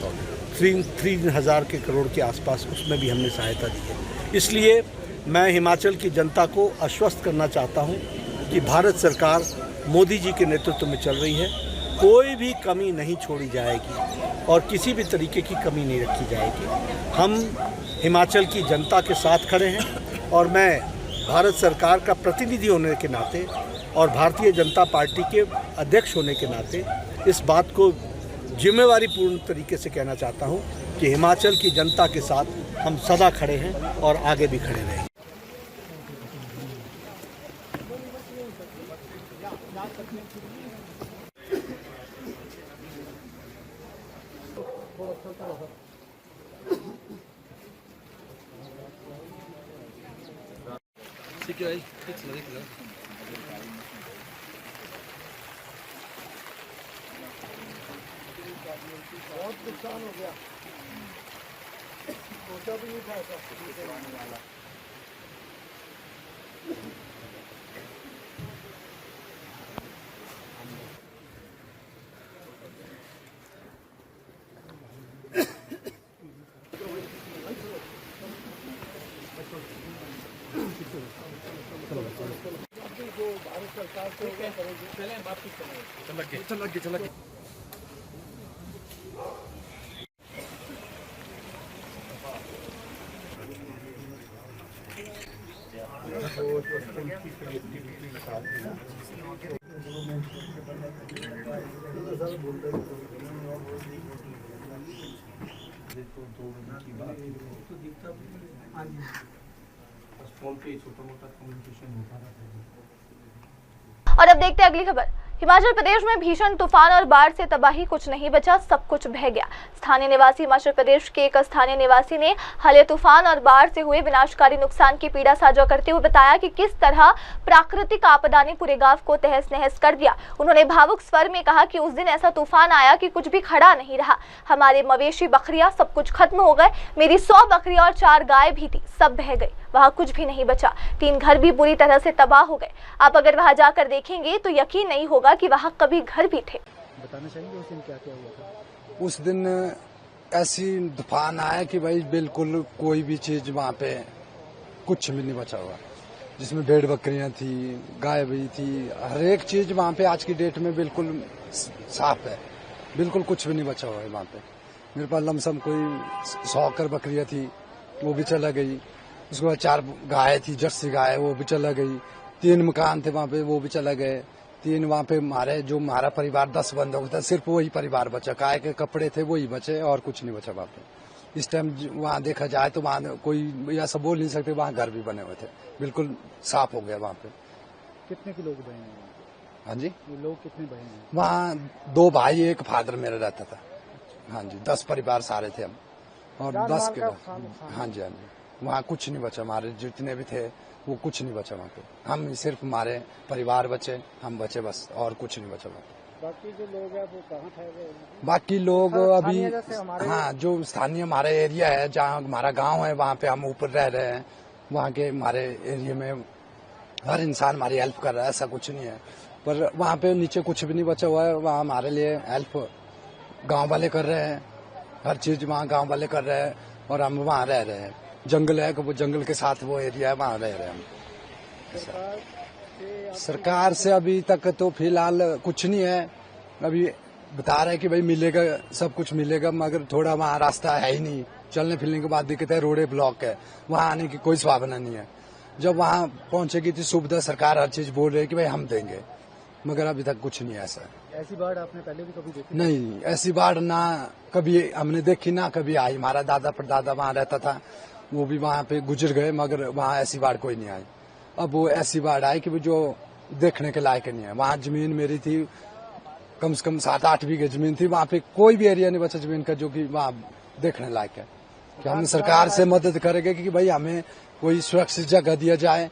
3,000 के करोड़ के आसपास उसमें भी हमने सहायता दी है। इसलिए मैं हिमाचल की जनता को आश्वस्त करना चाहता हूं कि भारत सरकार मोदी जी के नेतृत्व में चल रही है, कोई भी कमी नहीं छोड़ी जाएगी और किसी भी तरीके की कमी नहीं रखी जाएगी। हम हिमाचल की जनता के साथ खड़े हैं और मैं भारत सरकार का प्रतिनिधि होने के नाते और भारतीय जनता पार्टी के अध्यक्ष होने के नाते इस बात को जिम्मेवारी पूर्ण तरीके से कहना चाहता हूं कि हिमाचल की जनता के साथ हम सदा खड़े हैं और आगे भी खड़े रहेंगे। बहुत नुकसान हो गया, सोचा भी नहीं था ऐसा आने वाला। जो भारत सरकार से चल और अब देखते हैं अगली खबर। हिमाचल प्रदेश में भीषण तूफान और बाढ़ से तबाही कुछ नहीं बचा, सब कुछ बह गया। स्थानीय निवासी हिमाचल प्रदेश के एक स्थानीय निवासी ने हालिया तूफान और बाढ़ से हुए विनाशकारी नुकसान की पीड़ा साझा करते हुए बताया कि किस तरह प्राकृतिक आपदा ने पूरे गांव को तहस नहस कर दिया। उन्होंने भावुक स्वर में कहा कि उस दिन ऐसा तूफान आया कि कुछ भी खड़ा नहीं रहा। हमारे मवेशी बकरियां सब कुछ खत्म हो गए। मेरी 100 बकरियां और 4 गाय भी थी, सब बह गई। वहाँ कुछ भी नहीं बचा। 3 घर भी बुरी तरह से तबाह हो गए। आप अगर वहाँ जाकर देखेंगे तो यकीन नहीं होगा कि वहाँ कभी घर भी थे। बताना चाहेंगे उस दिन क्या क्या हुआ था? उस दिन ऐसी तूफान आया कि भाई बिल्कुल कोई भी चीज वहाँ पे कुछ भी नहीं बचा हुआ, जिसमें भेड़ बकरियां थी, गाय भी थी, हर एक चीज वहाँ पे आज की डेट में बिल्कुल साफ है, बिल्कुल कुछ भी नहीं बचा हुआ है वहाँ पे। मेरे पास लमसम कोई 100 बकरियां थी, वो भी चला गई। उसके बाद 4 गाय थी, जर्सी गाय, वो भी चला गई। 3 मकान थे वहाँ पे, वो भी चला गए। 3 वहाँ पे हमारा परिवार 10 बंदों का था, सिर्फ वही परिवार बचा। गाय के कपड़े थे वही बचे और कुछ नहीं बचा वहाँ पे। इस टाइम वहाँ देखा जाए तो वहाँ कोई ऐसा बोल नहीं सकते, वहाँ घर भी बने हुए थे, बिल्कुल साफ हो गया वहाँ पे। कितने के लोग बहे हैं? हाँ जी, ये लोग कितने बहे हैं? वहाँ 2 भाई, 1 फादर मेरा रहता था। हाँ जी, 10 परिवार सारे थे हम, और 10 के हाँ जी, वहाँ कुछ नहीं बचा। हमारे जितने भी थे वो कुछ नहीं बचा वहाँ पे। हम सिर्फ हमारे परिवार बचे, हम बचे बस, और कुछ नहीं बचा वहाँ पे। बाकी जो लोग हैं वो कहाँ ठहरे हैं? बाकी लोग अभी हाँ, जो स्थानीय हमारे एरिया है, जहाँ हमारा गांव है, वहाँ पे हम ऊपर रह रहे हैं। वहाँ के हमारे एरिया में हर इंसान हमारी हेल्प कर रहा है, ऐसा कुछ नहीं है। पर वहाँ पे नीचे कुछ भी नहीं बचा हुआ है। वहाँ हमारे लिए हेल्प गांव वाले कर रहे हैं, हर चीज वहाँ गांव वाले कर रहे हैं, और हम वहाँ रह रहे हैं। जंगल है, वो जंगल के साथ वो एरिया है, वहाँ रह रहे हैं हम। सरकार से अभी तक तो फिलहाल कुछ नहीं है। अभी बता रहे हैं कि भाई मिलेगा, सब कुछ मिलेगा, मगर थोड़ा वहाँ रास्ता है ही नहीं। चलने फिरने के बाद दिक्कत है, रोडे ब्लॉक है, वहाँ आने की कोई संभावना नहीं है। जब वहाँ पहुंचेगी तो सुविधा सरकार हर चीज बोल रही है कि भाई हम देंगे, मगर अभी तक कुछ नहीं ऐसा। ऐसी बाढ़ आपने पहले भी कभी देखी? नहीं, ऐसी बाढ़ ना कभी हमने देखी, ना कभी आई। हमारा दादा परदादा वहाँ रहता था, वो भी वहाँ पे गुजर गए, मगर वहाँ ऐसी बाढ़ कोई नहीं आई। अब वो ऐसी बाढ़ आई कि जो देखने के लायक नहीं है। वहाँ जमीन मेरी थी, कम से कम 7-8 बीघे जमीन थी। वहाँ पे कोई भी एरिया नहीं बचा जमीन का जो कि वहाँ देखने लायक है। कि हम सरकार से मदद करेंगे कि भाई हमें कोई सुरक्षित जगह दिया जाए,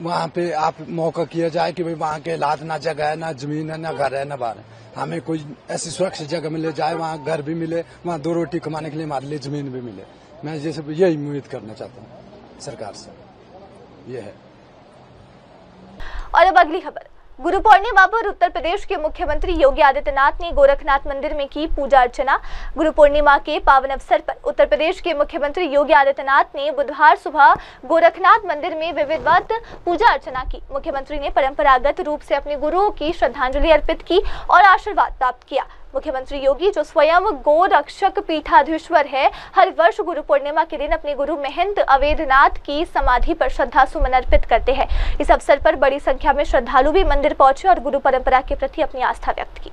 वहाँ पे आप मौका किया जाए कि भाई वहाँ के हालात, ना जगह है, ना जमीन है, ना घर है, ना बाहर है। हमें कोई ऐसी सुरक्षित जगह मिले जाए, वहाँ घर भी मिले, वहाँ 2 रोटी कमाने के लिए हमारे लिए जमीन भी मिले। मैं जैसे यही उम्मीद करना चाहता हूँ सरकार से, ये है। और अब अगली खबर। गुरु पूर्णिमा पर उत्तर प्रदेश के मुख्यमंत्री योगी आदित्यनाथ ने गोरखनाथ मंदिर में की पूजा अर्चना। गुरु पूर्णिमा के पावन अवसर पर उत्तर प्रदेश के मुख्यमंत्री योगी आदित्यनाथ ने बुधवार सुबह गोरखनाथ मंदिर में विधिवत पूजा अर्चना की। मुख्यमंत्री ने परंपरागत रूप से अपने गुरुओं की श्रद्धांजलि अर्पित की और आशीर्वाद प्राप्त किया। मुख्यमंत्री योगी, जो स्वयं गो रक्षक पीठाधीश्वर है, हर वर्ष गुरु पूर्णिमा के दिन अपने गुरु महंत अवेद्यनाथ की समाधि पर श्रद्धा सुमन अर्पित करते हैं। इस अवसर पर बड़ी संख्या में श्रद्धालु भी मंदिर पहुंचे और गुरु परंपरा के प्रति अपनी आस्था व्यक्त की।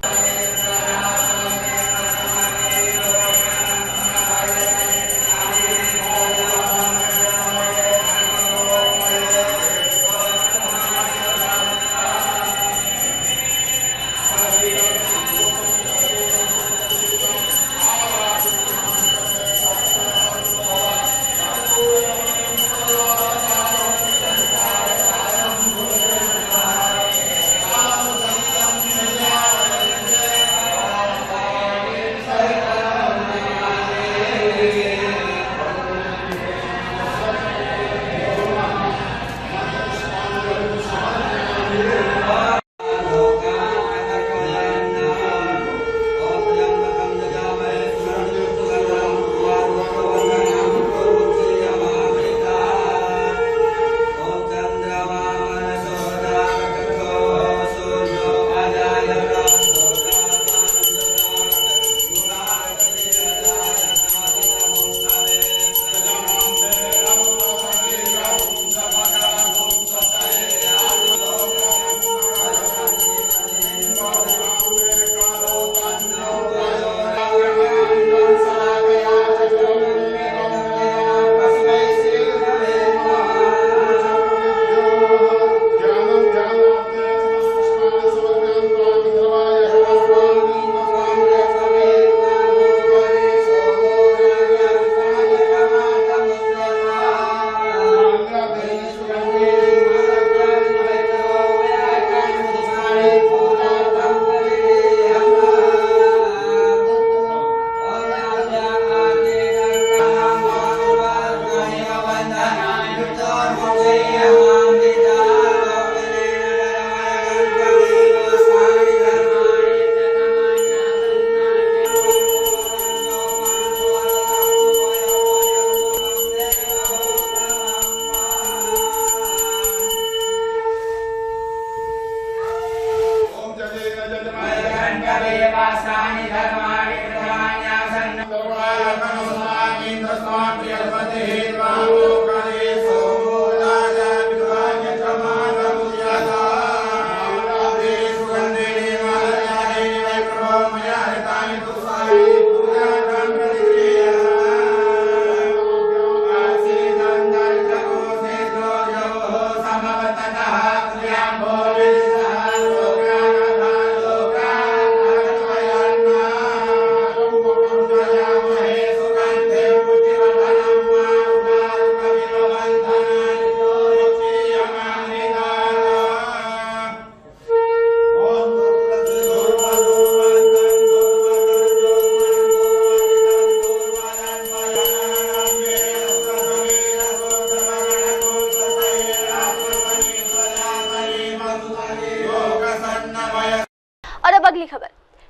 अगली खबर,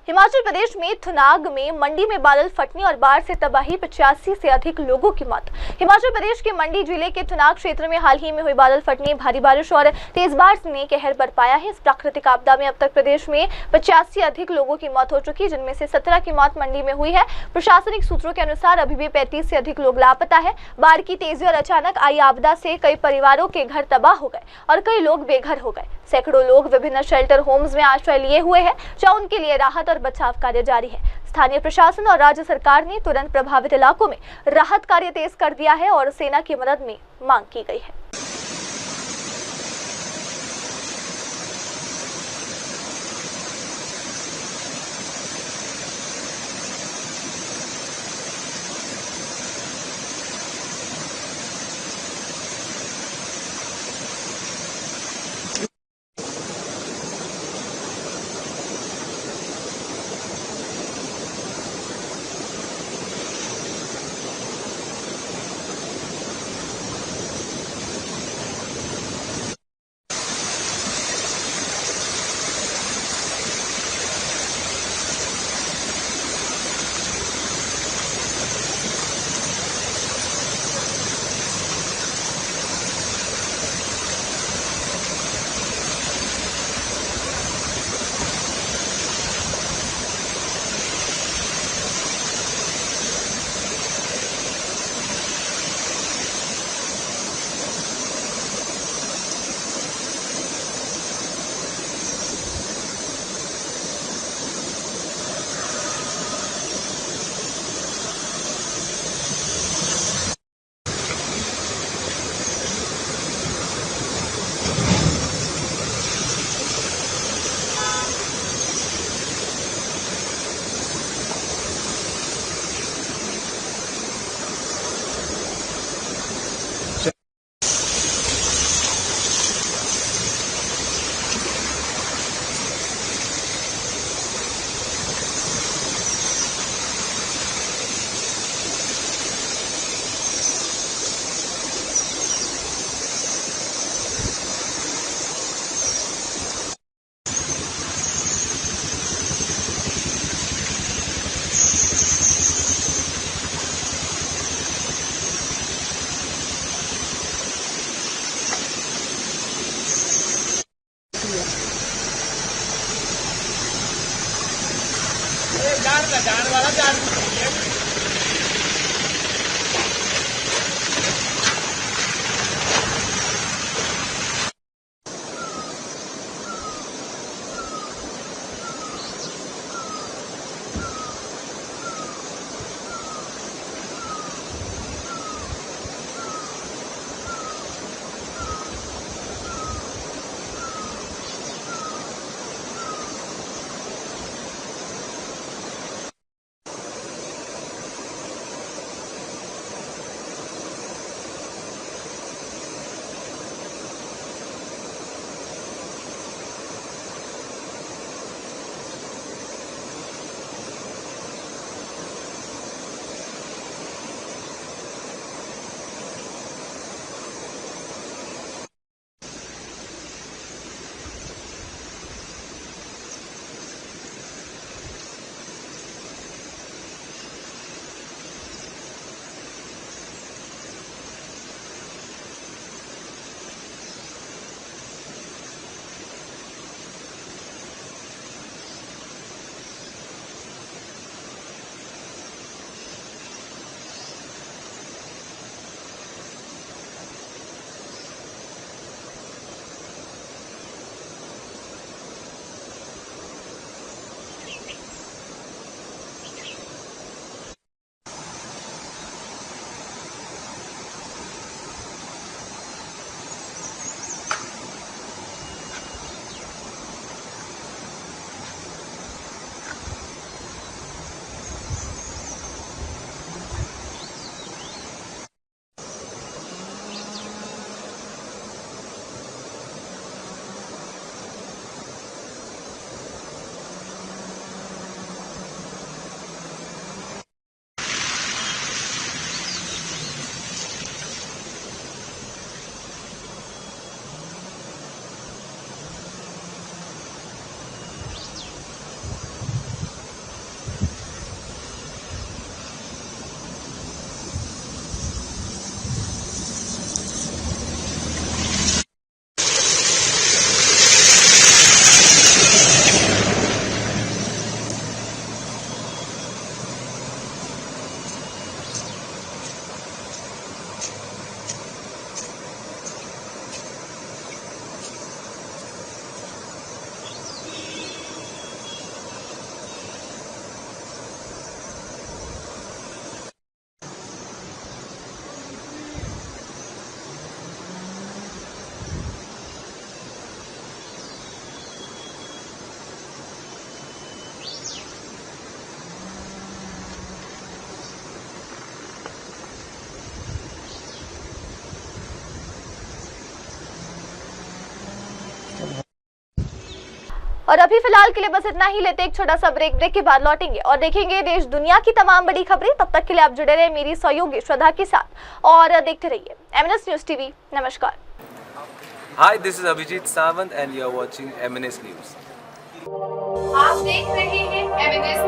हिमाचल प्रदेश में थुनाग में मंडी में बादल फटने और बाढ़ से तबाही, 85 से अधिक लोगों की मौत। हिमाचल प्रदेश के मंडी जिले के थुनाग क्षेत्र में हाल ही में हुई बादल फटने, भारी बारिश और तेज बाढ़ ने कहर बरपाया है। इस प्राकृतिक आपदा में अब तक प्रदेश में 85 से अधिक लोगों की मौत हो चुकी है, जिनमें से 17 की मौत मंडी में हुई है। प्रशासनिक सूत्रों के अनुसार अभी भी 35 से अधिक लोग लापता है। बाढ़ की तेजी और अचानक आई आपदा से कई परिवारों के घर तबाह हो गए और कई लोग बेघर हो गए। सैकड़ों लोग विभिन्न शेल्टर होम्स में आश्रय लिए हुए हैं, जहां उनके लिए राहत और बचाव कार्य जारी है। स्थानीय प्रशासन और राज्य सरकार ने तुरंत प्रभावित इलाकों में राहत कार्य तेज कर दिया है और सेना की मदद में मांग की गई है। जान वाला जान और अभी फिलहाल के लिए बस इतना ही। लेते एक छोटा सा ब्रेक के बाद लौटेंगे और देखेंगे देश दुनिया की तमाम बड़ी खबरें। तब तक के लिए आप जुड़े रहे मेरी सहयोगी श्रद्धा के साथ और देखते रहिए MNS न्यूज टीवी। नमस्कार। Hi, this is Abhijit Sawant and you are watching MNS News. आप देख रहे हैं MNS